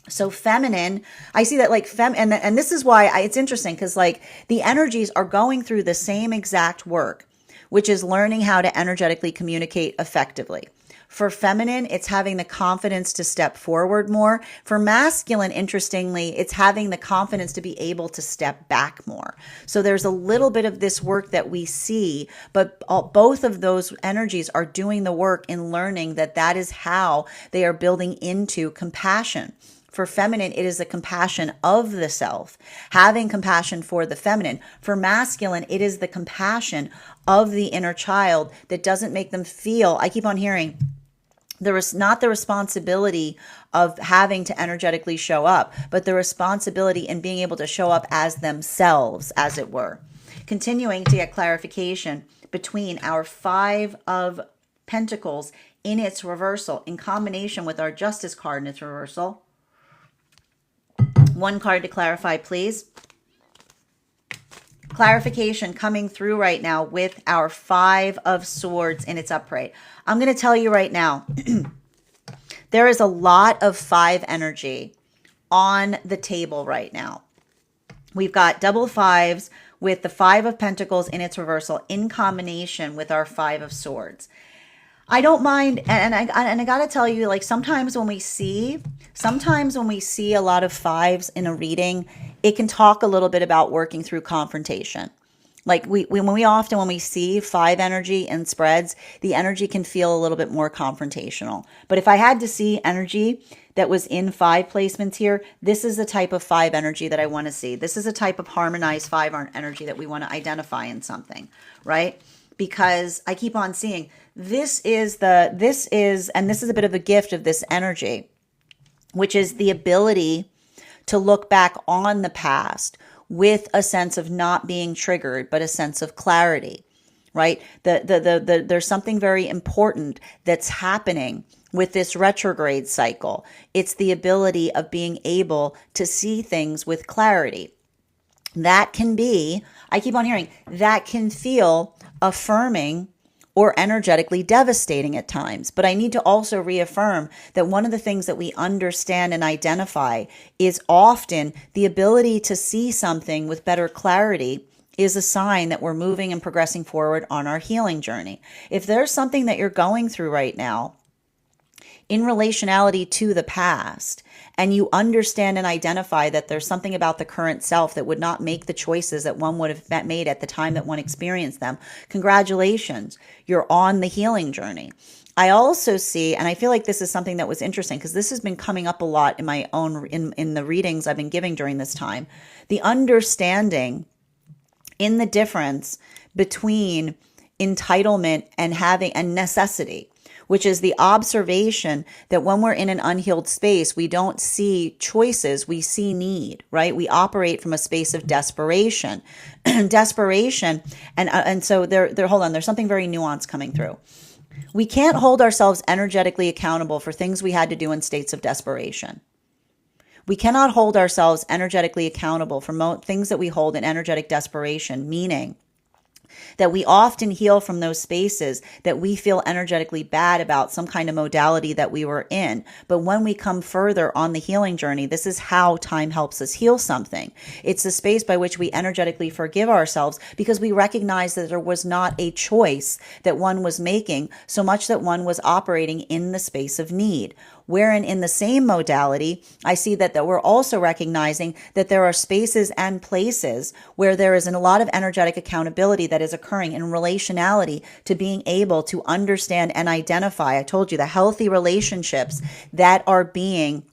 So feminine, I see that like and this is why it's interesting because like the energies are going through the same exact work, which is learning how to energetically communicate effectively. For feminine, it's having the confidence to step forward more. For masculine, interestingly, it's having the confidence to be able to step back more. So there's a little bit of this work that we see, but both of those energies are doing the work in learning that is how they are building into compassion. For feminine, it is the compassion of the self, having compassion for the feminine. For masculine, it is the compassion of the inner child that doesn't make them feel, I keep on hearing, there is not the responsibility of having to energetically show up, but the responsibility in being able to show up as themselves, as it were. Continuing to get clarification between our Five of Pentacles in its reversal in combination with our Justice card in its reversal. One card to clarify, please. Clarification coming through right now with our Five of Swords in its upright. I'm going to tell you right now, there is a lot of five energy on the table right now. We've got double fives with the Five of Pentacles in its reversal in combination with our Five of Swords. I don't mind, and I got to tell you, like sometimes when we see a lot of fives in a reading, it can talk a little bit about working through confrontation. Like when we see five energy in spreads, the energy can feel a little bit more confrontational. But if I had to see energy that was in five placements here, this is the type of five energy that I want to see. This is a type of harmonized five energy that we want to identify in something, right? Because I keep on seeing this is a bit of a gift of this energy, which is the ability to look back on the past with a sense of not being triggered, but a sense of clarity, right? There's something very important that's happening with this retrograde cycle. It's the ability of being able to see things with clarity. that can be, I keep on hearing, that can feel affirming or energetically devastating at times. But I need to also reaffirm that one of the things that we understand and identify is often the ability to see something with better clarity is a sign that we're moving and progressing forward on our healing journey. If there's something that you're going through right now in relationality to the past, and you understand and identify that there's something about the current self that would not make the choices that one would have made at the time that one experienced them, congratulations, you're on the healing journey. I also see, and I feel like this is something that was interesting because this has been coming up a lot in my own, in the readings I've been giving during this time, the understanding in the difference between entitlement and having and necessity, which is the observation that when we're in an unhealed space, we don't see choices, we see need, right? We operate from a space of desperation. Desperation, and so hold on, there's something very nuanced coming through. We can't hold ourselves energetically accountable for things we had to do in states of desperation. We cannot hold ourselves energetically accountable for things that we hold in energetic desperation, meaning that we often heal from those spaces that we feel energetically bad about some kind of modality that we were in. But when we come further on the healing journey, this is how time helps us heal something. It's the space by which we energetically forgive ourselves because we recognize that there was not a choice that one was making so much that one was operating in the space of need. Wherein in the same modality, I see that we're also recognizing that there are spaces and places where there is a lot of energetic accountability that is occurring in relationality to being able to understand and identify. I told you the healthy relationships that are being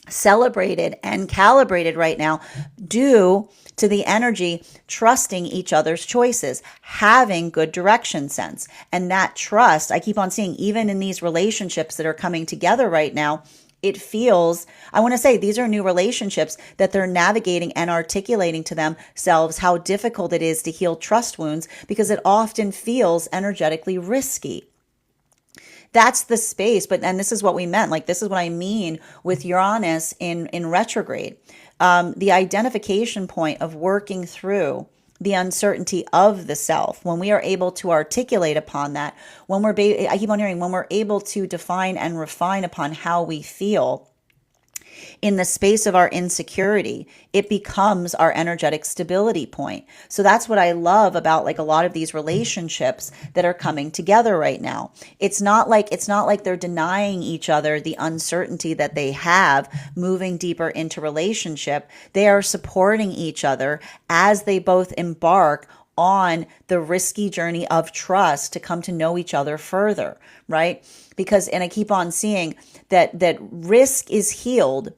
celebrated and calibrated right now due to the energy trusting each other's choices, having good direction sense. And that trust, I keep on seeing, even in these relationships that are coming together right now, it feels, I want to say these are new relationships that they're navigating and articulating to themselves how difficult it is to heal trust wounds because it often feels energetically risky. That's the space. And this is what we meant. Like, this is what I mean with Uranus in retrograde. The identification point of working through the uncertainty of the self, when we are able to articulate upon that, when I keep on hearing, when we're able to define and refine upon how we feel in the space of our insecurity, it becomes our energetic stability point. So that's what I love about like a lot of these relationships that are coming together right now. It's not like they're denying each other the uncertainty that they have moving deeper into relationship. They are supporting each other as they both embark on the risky journey of trust to come to know each other further, right? Because, and I keep on seeing that risk is healed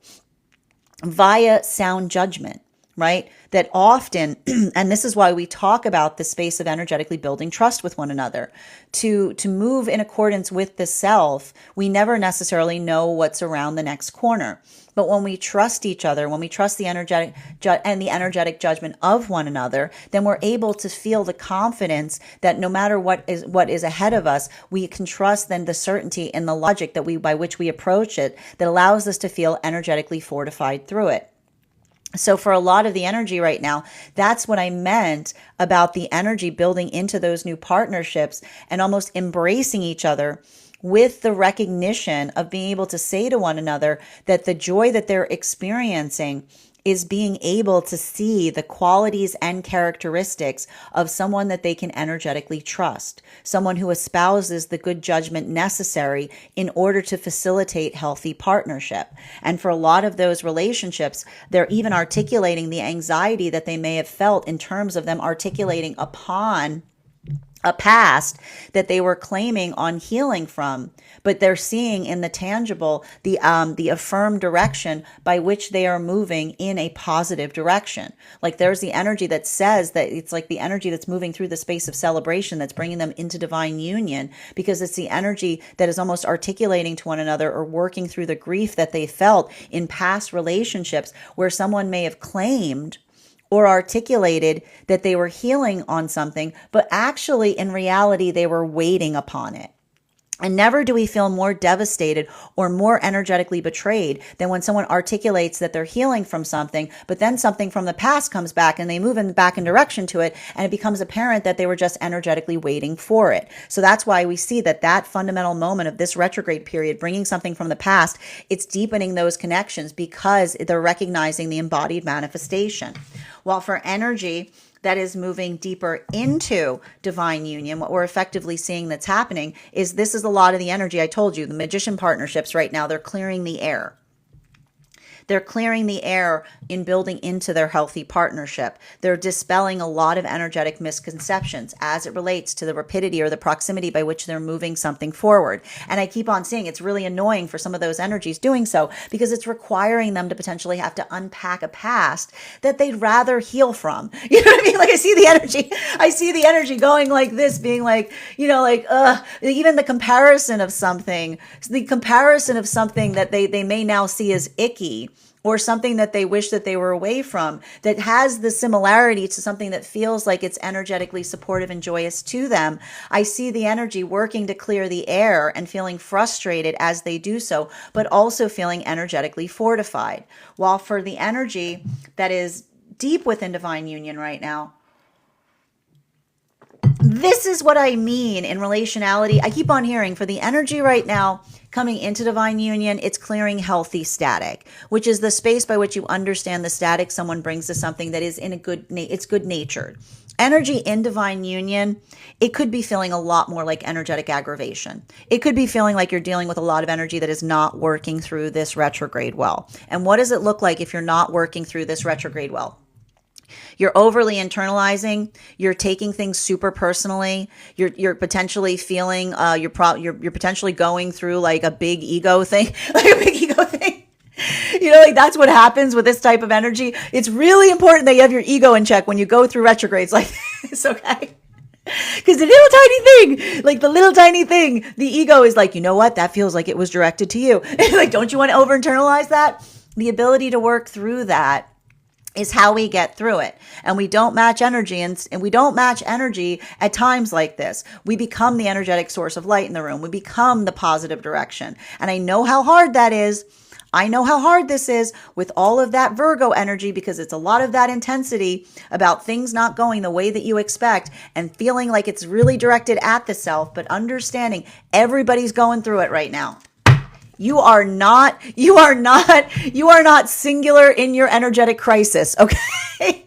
via sound judgment, right? That often, and this is why we talk about the space of energetically building trust with one another. To move in accordance with the self, we never necessarily know what's around the next corner. But when we trust each other, when we trust the energetic the energetic judgment of one another, then we're able to feel the confidence that no matter what is ahead of us, we can trust then the certainty and the logic that by which we approach it that allows us to feel energetically fortified through it. So for a lot of the energy right now, that's what I meant about the energy building into those new partnerships and almost embracing each other with the recognition of being able to say to one another that the joy that they're experiencing is being able to see the qualities and characteristics of someone that they can energetically trust, someone who espouses the good judgment necessary in order to facilitate healthy partnership. And for a lot of those relationships, they're even articulating the anxiety that they may have felt in terms of them articulating upon a past that they were claiming on healing from, but they're seeing in the tangible the affirmed direction by which they are moving in a positive direction. Like there's the energy that says that it's like the energy that's moving through the space of celebration that's bringing them into divine union, because it's the energy that is almost articulating to one another or working through the grief that they felt in past relationships where someone may have claimed or articulated that they were healing on something, but actually in reality, they were waiting upon it. And never do we feel more devastated or more energetically betrayed than when someone articulates that they're healing from something, but then something from the past comes back and they move back in direction to it, and it becomes apparent that they were just energetically waiting for it. So that's why we see that fundamental moment of this retrograde period, bringing something from the past, it's deepening those connections because they're recognizing the embodied manifestation. While for energy that is moving deeper into divine union, what we're effectively seeing that's happening is this is a lot of the energy. I told you, the magician partnerships right now, they're clearing the air. They're clearing the air in building into their healthy partnership. They're dispelling a lot of energetic misconceptions as it relates to the rapidity or the proximity by which they're moving something forward. And I keep on saying it's really annoying for some of those energies doing so because it's requiring them to potentially have to unpack a past that they'd rather heal from. You know what I mean? Like I see the energy going like this, being like, even the comparison of something that they may now see as icky, or something that they wish that they were away from, that has the similarity to something that feels like it's energetically supportive and joyous to them. I see the energy working to clear the air and feeling frustrated as they do so, but also feeling energetically fortified. While for the energy that is deep within divine union right now, this is what I mean in relationality. I keep on hearing for the energy right now coming into divine union, it's clearing healthy static, which is the space by which you understand the static someone brings to something that is it's good natured. Energy in divine union, it could be feeling a lot more like energetic aggravation. It could be feeling like you're dealing with a lot of energy that is not working through this retrograde well. And what does it look like if you're not working through this retrograde well? You're overly internalizing. You're taking things super personally. You're potentially feeling. You're potentially going through like a big ego thing, like that's what happens with this type of energy. It's really important that you have your ego in check when you go through retrogrades like this. Okay. Because the little tiny thing, the ego is like, you know what? That feels like it was directed to you. Like, don't you want to over internalize that? The ability to work through that is how we get through it. And we don't match energy, and we don't match energy at times like this. We become the energetic source of light in the room. We become the positive direction. And I know how hard that is. I know how hard this is with all of that Virgo energy, because it's a lot of that intensity about things not going the way that you expect and feeling like it's really directed at the self, but understanding everybody's going through it right now. You are not singular in your energetic crisis, okay?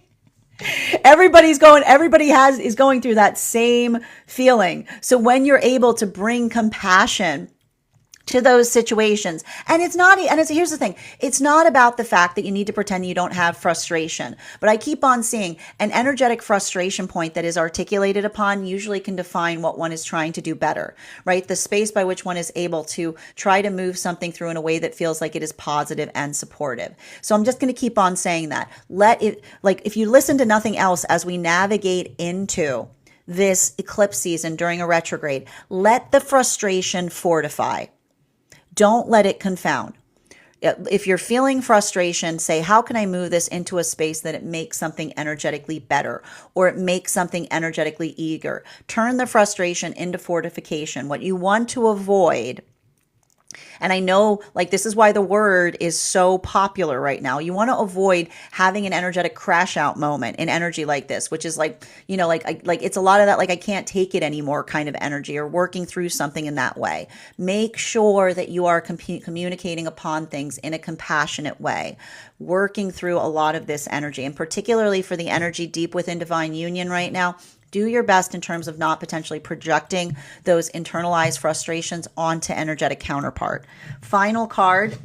Everybody is going through that same feeling. So when you're able to bring compassion to those situations. Here's the thing. It's not about the fact that you need to pretend you don't have frustration, but I keep on seeing an energetic frustration point that is articulated upon usually can define what one is trying to do better, right? The space by which one is able to try to move something through in a way that feels like it is positive and supportive. So I'm just going to keep on saying that. If you listen to nothing else as we navigate into this eclipse season during a retrograde, let the frustration fortify. Don't let it confound. If you're feeling frustration, say, how can I move this into a space that it makes something energetically better, or it makes something energetically eager? Turn the frustration into fortification. What you want to avoid, and I know this is why the word is so popular right now. You want to avoid having an energetic crash out moment in energy like this, which is it's a lot of that, I can't take it anymore kind of energy, or working through something in that way. Make sure that you are communicating upon things in a compassionate way, working through a lot of this energy, and particularly for the energy deep within divine union right now. Do your best in terms of not potentially projecting those internalized frustrations onto energetic counterpart. Final card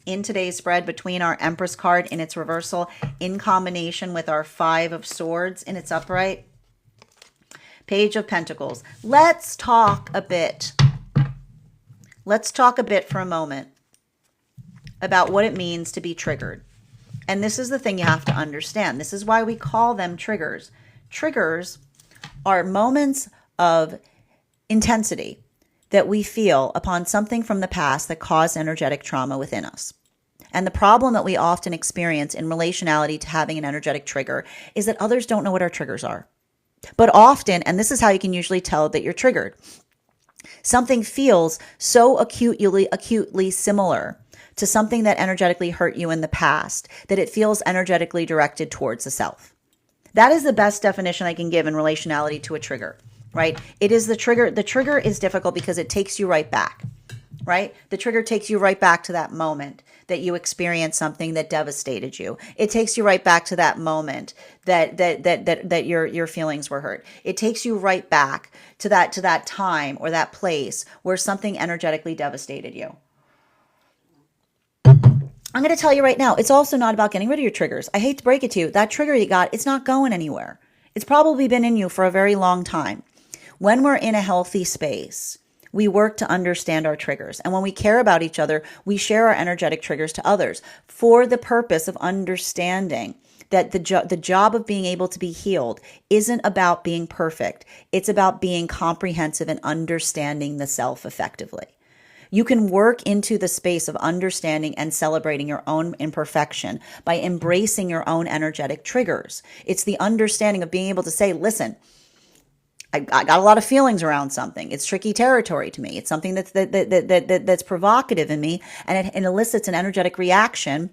in today's spread, between our Empress card in its reversal in combination with our Five of Swords in its upright, Page of Pentacles. Let's talk a bit for a moment about what it means to be triggered. And this is the thing you have to understand. This is why we call them triggers. Triggers are moments of intensity that we feel upon something from the past that caused energetic trauma within us. And the problem that we often experience in relationality to having an energetic trigger is that others don't know what our triggers are. But often, and this is how you can usually tell that you're triggered, Something feels so acutely similar to something that energetically hurt you in the past that it feels energetically directed towards the self. That is the best definition I can give in relationality to a trigger, right? It is the trigger. The trigger is difficult because it takes you right back, right? The trigger takes you right back to that moment that you experienced something that devastated you. It takes you right back to that moment that your feelings were hurt. It takes you right back to that time or that place where something energetically devastated you. I'm going to tell you right now, it's also not about getting rid of your triggers. I hate to break it to you. That trigger you got, it's not going anywhere. It's probably been in you for a very long time. When we're in a healthy space, we work to understand our triggers. And when we care about each other, we share our energetic triggers to others for the purpose of understanding that the job of being able to be healed isn't about being perfect. It's about being comprehensive and understanding the self effectively. You can work into the space of understanding and celebrating your own imperfection by embracing your own energetic triggers. It's the understanding of being able to say, listen, I got a lot of feelings around something. It's tricky territory to me. It's something that's provocative in me, and it elicits an energetic reaction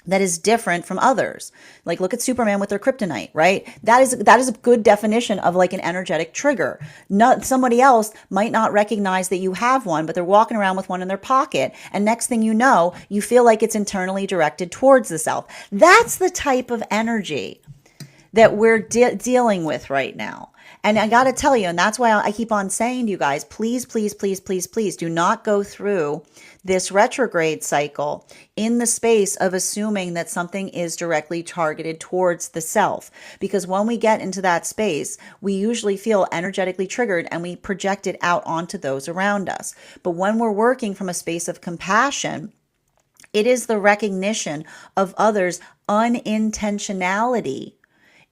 that is different from others. Like, look at Superman with their kryptonite, right? That is a good definition of like an energetic trigger. Not somebody else might not recognize that you have one, but they're walking around with one in their pocket, and next thing you know, you feel like it's internally directed towards the self. That's the type of energy that we're dealing with right now. And I got to tell you, and that's why I keep on saying to you guys, please, please, please, please, please do not go through this retrograde cycle in the space of assuming that something is directly targeted towards the self. Because when we get into that space, we usually feel energetically triggered and we project it out onto those around us. But when we're working from a space of compassion, it is the recognition of others' unintentionality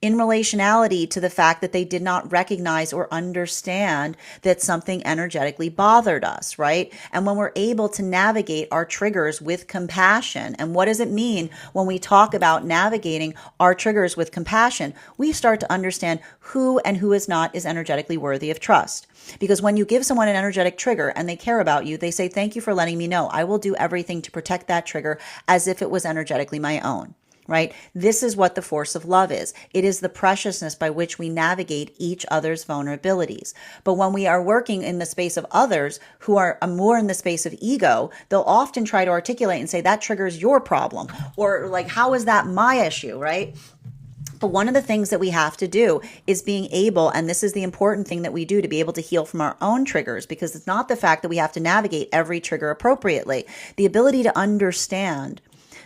in relationality to the fact that they did not recognize or understand that something energetically bothered us, right? And when we're able to navigate our triggers with compassion, and what does it mean when we talk about navigating our triggers with compassion? We start to understand who and who is not is energetically worthy of trust. Because when you give someone an energetic trigger and they care about you, they say, thank you for letting me know. I will do everything to protect that trigger as if it was energetically my own. Right? This is what the force of love is. It is the preciousness by which we navigate each other's vulnerabilities. But when we are working in the space of others who are more in the space of ego, they'll often try to articulate and say, that triggers your problem. Or like, how is that my issue? Right? But one of the things that we have to do is being able, and this is the important thing that we do to be able to heal from our own triggers, because it's not the fact that we have to navigate every trigger appropriately. The ability to understand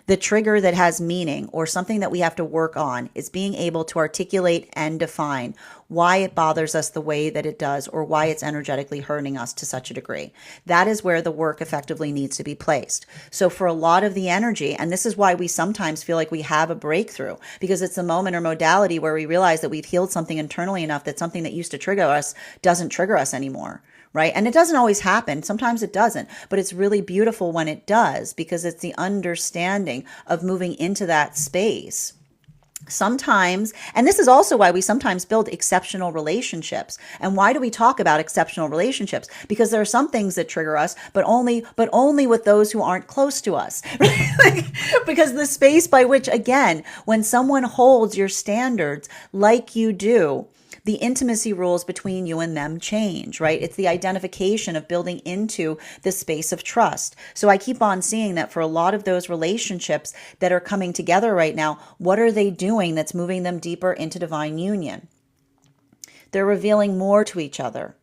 the trigger that has meaning or something that we have to work on is being able to articulate and define why it bothers us the way that it does or why it's energetically hurting us to such a degree. That is where the work effectively needs to be placed. So for a lot of the energy, and this is why we sometimes feel like we have a breakthrough, because it's a moment or modality where we realize that we've healed something internally enough that something that used to trigger us doesn't trigger us anymore. Right? And it doesn't always happen. Sometimes it doesn't, but it's really beautiful when it does, because it's the understanding of moving into that space. Sometimes, and this is also why we sometimes build exceptional relationships. And why do we talk about exceptional relationships? Because there are some things that trigger us, but only with those who aren't close to us. Because the space by which, again, when someone holds your standards like you do, the intimacy rules between you and them change, right? It's the identification of building into the space of trust. So I keep on seeing that for a lot of those relationships that are coming together right now, what are they doing that's moving them deeper into divine union? They're revealing more to each other.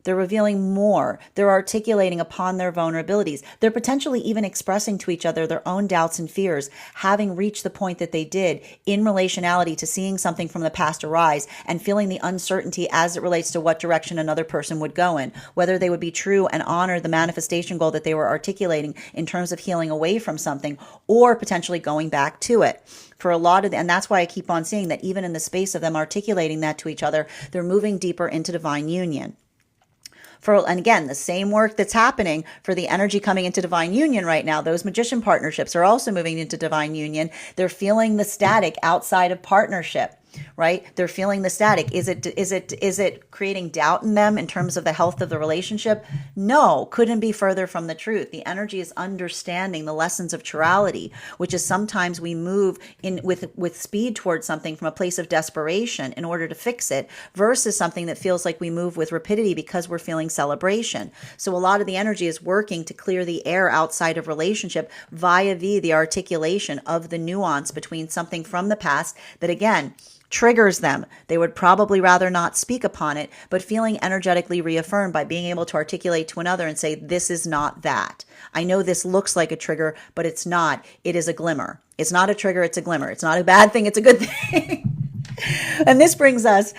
They're revealing more. They're articulating upon their vulnerabilities. They're potentially even expressing to each other their own doubts and fears, having reached the point that they did in relationality to seeing something from the past arise and feeling the uncertainty as it relates to what direction another person would go in, whether they would be true and honor the manifestation goal that they were articulating in terms of healing away from something or potentially going back to it. For a lot of, and that's why I keep on seeing that even in the space of them articulating that to each other, they're moving deeper into divine union. And again, the same work that's happening for the energy coming into divine union right now, those magician partnerships are also moving into divine union. They're feeling the static outside of partnership. right? They're feeling the static. Is it creating doubt in them in terms of the health of the relationship? No, couldn't be further from the truth. The energy is understanding the lessons of chirality, which is sometimes we move in with speed towards something from a place of desperation in order to fix it, versus something that feels like we move with rapidity because we're feeling celebration. So a lot of the energy is working to clear the air outside of relationship via the articulation of the nuance between something from the past that, again, triggers them. They would probably rather not speak upon it, but feeling energetically reaffirmed by being able to articulate to another and say, this is not that. I know this looks like a trigger, but it's not. It is a glimmer. It's not a trigger, it's a glimmer. It's not a bad thing, it's a good thing. And this brings us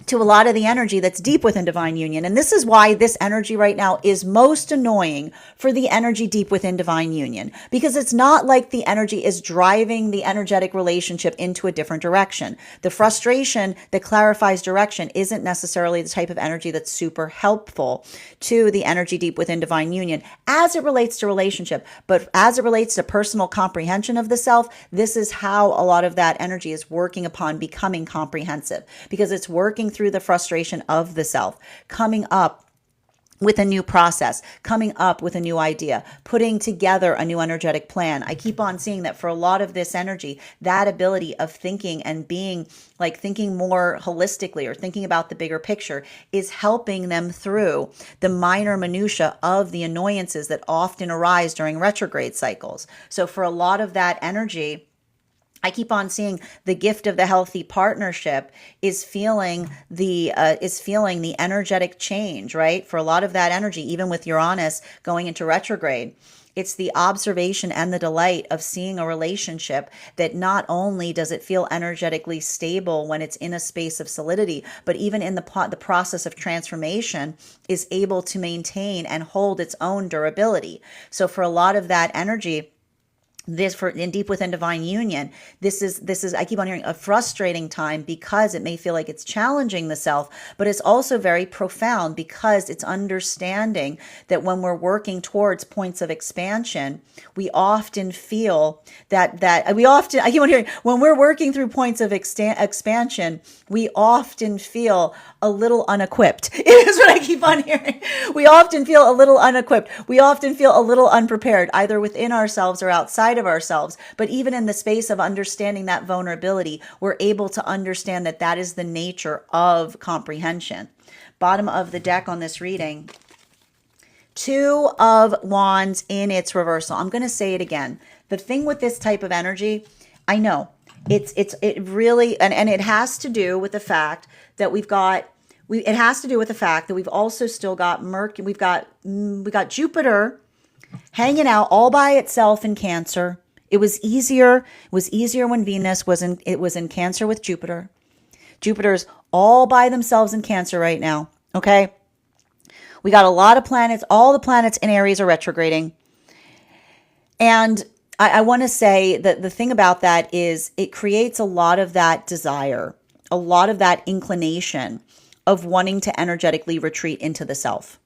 to a lot of the energy that's deep within divine union. And this is why this energy right now is most annoying for the energy deep within divine union, because it's not like the energy is driving the energetic relationship into a different direction. The frustration that clarifies direction isn't necessarily the type of energy that's super helpful to the energy deep within divine union as it relates to relationship. But as it relates to personal comprehension of the self, this is how a lot of that energy is working upon becoming comprehensive, because it's working through the frustration of the self, coming up with a new process, coming up with a new idea, putting together a new energetic plan. I keep on seeing that for a lot of this energy, that ability of thinking and being like thinking more holistically or thinking about the bigger picture is helping them through the minor minutia of the annoyances that often arise during retrograde cycles. So for a lot of that energy, I keep on seeing the gift of the healthy partnership is feeling the energetic change, right? For a lot of that energy, even with Uranus going into retrograde, it's the observation and the delight of seeing a relationship that not only does it feel energetically stable when it's in a space of solidity, but even in the process of transformation is able to maintain and hold its own durability. So for a lot of that energy, this for in deep within divine union, this is I keep on hearing a frustrating time because it may feel like it's challenging the self, but it's also very profound because it's understanding that when we're working towards points of expansion, we often feel that I keep on hearing when we're working through points of expansion, we often feel a little unequipped. It is what I keep on hearing. We often feel a little unequipped. We often feel a little unprepared, either within ourselves or outside of ourselves. But even in the space of understanding that vulnerability, we're able to understand that that is the nature of comprehension. Bottom of the deck on this reading, Two of Wands in its reversal. I'm going to say it again. The thing with this type of energy, I know it really, and it has to do with the fact that it has to do with the fact that we've also still got Mercury, we got Jupiter hanging out all by itself in Cancer. It was easier when Venus was in Cancer with Jupiter. Jupiter's all by themselves in Cancer right now, okay? We got a lot of planets, all the planets in Aries are retrograding. And I want to say that the thing about that is it creates a lot of that desire, a lot of that inclination of wanting to energetically retreat into the self.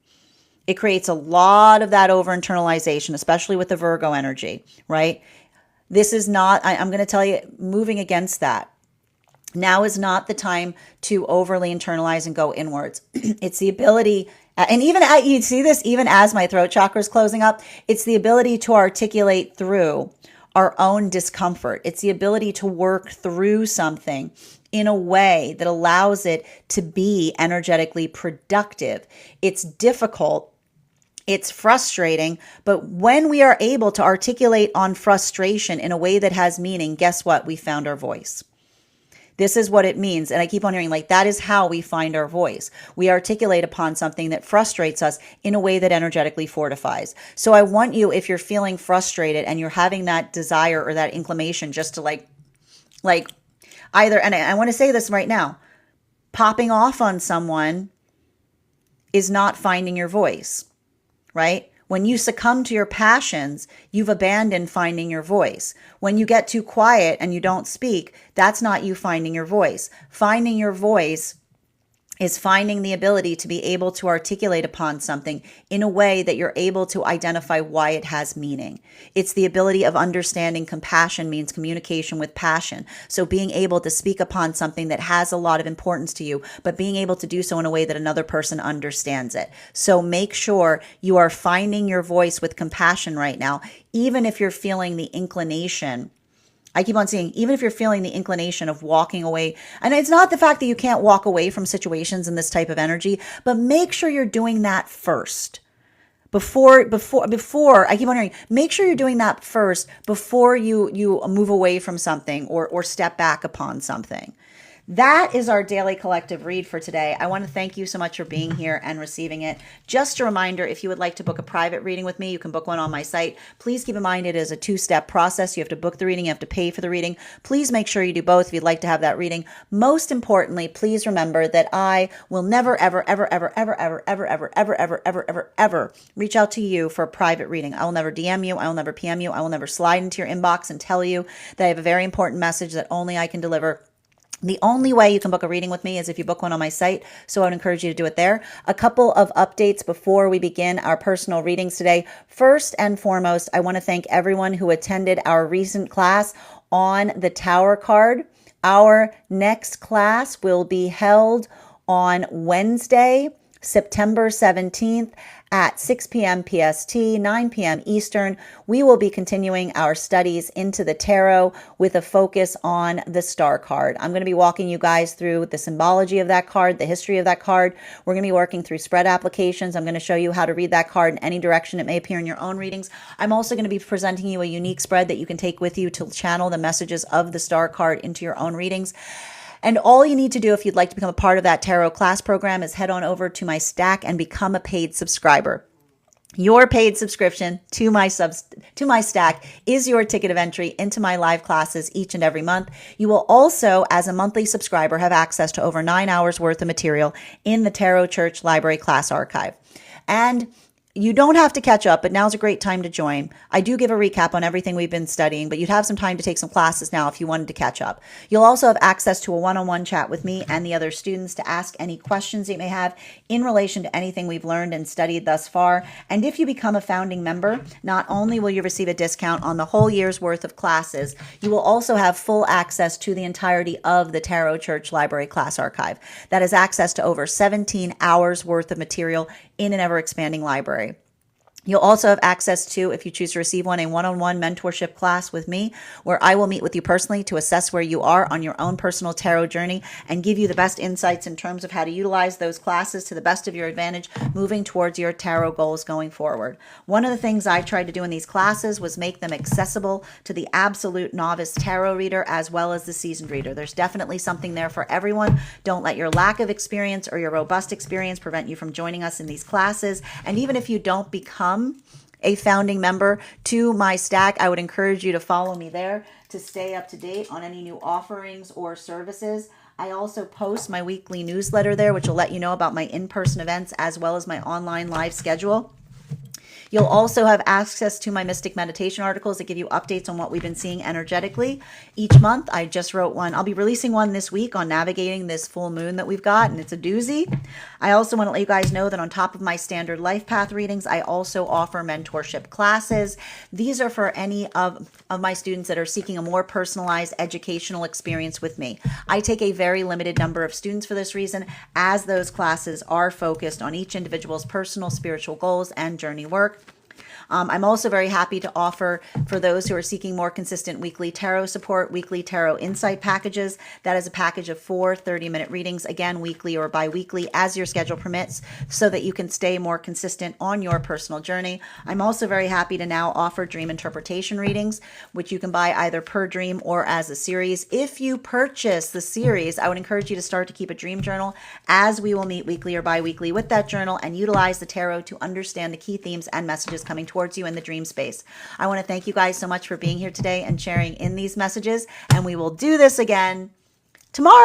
It creates a lot of that over internalization, especially with the Virgo energy, right? This is not, I'm going to tell you, moving against that. Now is not the time to overly internalize and go inwards. It's the ability, and even you see this even as my throat chakra is closing up, it's the ability to articulate through our own discomfort. It's the ability to work through something in a way that allows it to be energetically productive. It's difficult. It's frustrating, but when we are able to articulate on frustration in a way that has meaning, guess what? We found our voice. This is what it means. And I keep on hearing like that is how we find our voice. We articulate upon something that frustrates us in a way that energetically fortifies. So I want you, if you're feeling frustrated and you're having that desire or that inclination just to like either, and I want to say this right now, popping off on someone is not finding your voice, right? When you succumb to your passions, you've abandoned finding your voice. When you get too quiet and you don't speak, that's not you finding your voice. Finding your voice is finding the ability to be able to articulate upon something in a way that you're able to identify why it has meaning. It's the ability of understanding compassion means communication with passion. So being able to speak upon something that has a lot of importance to you, but being able to do so in a way that another person understands it. So make sure you are finding your voice with compassion right now, even if you're feeling the inclination. I keep on saying, even if you're feeling the inclination of walking away, and it's not the fact that you can't walk away from situations in this type of energy, but make sure you're doing that first. Before, I keep on hearing, make sure you're doing that first before you move away from something or step back upon something. That is our daily collective read for today. I want to thank you so much for being here and receiving it. Just a reminder, if you would like to book a private reading with me, you can book one on my site. Please keep in mind it is a two-step process. You have to book the reading, you have to pay for the reading. Please make sure you do both if you'd like to have that reading. Most importantly, please remember that I will never, ever, ever, ever, ever, ever, ever, ever, ever, ever, ever, ever, ever reach out to you for a private reading. I will never DM you. I will never PM you. I will never slide into your inbox and tell you that I have a very important message that only I can deliver. The only way you can book a reading with me is if you book one on my site, so I would encourage you to do it there. A couple of updates before we begin our personal readings today. First and foremost, I want to thank everyone who attended our recent class on the Tower card. Our next class will be held on Wednesday, September 17th at 6 p.m. PST, 9 p.m. Eastern. We will be continuing our studies into the tarot with a focus on the Star card. I'm going to be walking you guys through the symbology of that card, the history of that card. We're going to be working through spread applications. I'm going to show you how to read that card in any direction it may appear in your own readings. I'm also going to be presenting you a unique spread that you can take with you to channel the messages of the Star card into your own readings. And all you need to do if you'd like to become a part of that tarot class program is head on over to my stack and become a paid subscriber. Your paid subscription to my stack is your ticket of entry into my live classes each and every month. You will also, as a monthly subscriber, have access to over 9 hours worth of material in the Tarot Church Library class archive. And you don't have to catch up, but now's a great time to join. I do give a recap on everything we've been studying, but you'd have some time to take some classes now if you wanted to catch up. You'll also have access to a one-on-one chat with me and the other students to ask any questions that you may have in relation to anything we've learned and studied thus far. And if you become a founding member, not only will you receive a discount on the whole year's worth of classes, you will also have full access to the entirety of the Tarot Church Library class archive. That is access to over 17 hours worth of material in an ever-expanding library. You'll also have access to, if you choose to receive one, a one-on-one mentorship class with me, where I will meet with you personally to assess where you are on your own personal tarot journey and give you the best insights in terms of how to utilize those classes to the best of your advantage moving towards your tarot goals going forward. One of the things I tried to do in these classes was make them accessible to the absolute novice tarot reader as well as the seasoned reader. There's definitely something there for everyone. Don't let your lack of experience or your robust experience prevent you from joining us in these classes. And even if you don't become a founding member to my stack, I would encourage you to follow me there to stay up to date on any new offerings or services. I also post my weekly newsletter there, which will let you know about my in-person events as well as my online live schedule. You'll also have access to my Mystic Meditation articles that give you updates on what we've been seeing energetically each month. I just wrote one. I'll be releasing one this week on navigating this full moon that we've got, and it's a doozy. I also want to let you guys know that on top of my standard life path readings, I also offer mentorship classes. These are for any of my students that are seeking a more personalized educational experience with me. I take a very limited number of students for this reason, as those classes are focused on each individual's personal spiritual goals and journey work. I'm also very happy to offer, for those who are seeking more consistent weekly tarot support, weekly tarot insight packages. That is a package of 4 30-minute readings, again, weekly or bi-weekly as your schedule permits, so that you can stay more consistent on your personal journey. I'm also very happy to now offer dream interpretation readings, which you can buy either per dream or as a series. If you purchase the series, I would encourage you to start to keep a dream journal, as we will meet weekly or bi-weekly with that journal and utilize the tarot to understand the key themes and messages coming towards you in the dream space. I want to thank you guys so much for being here today and sharing in these messages, and we will do this again tomorrow.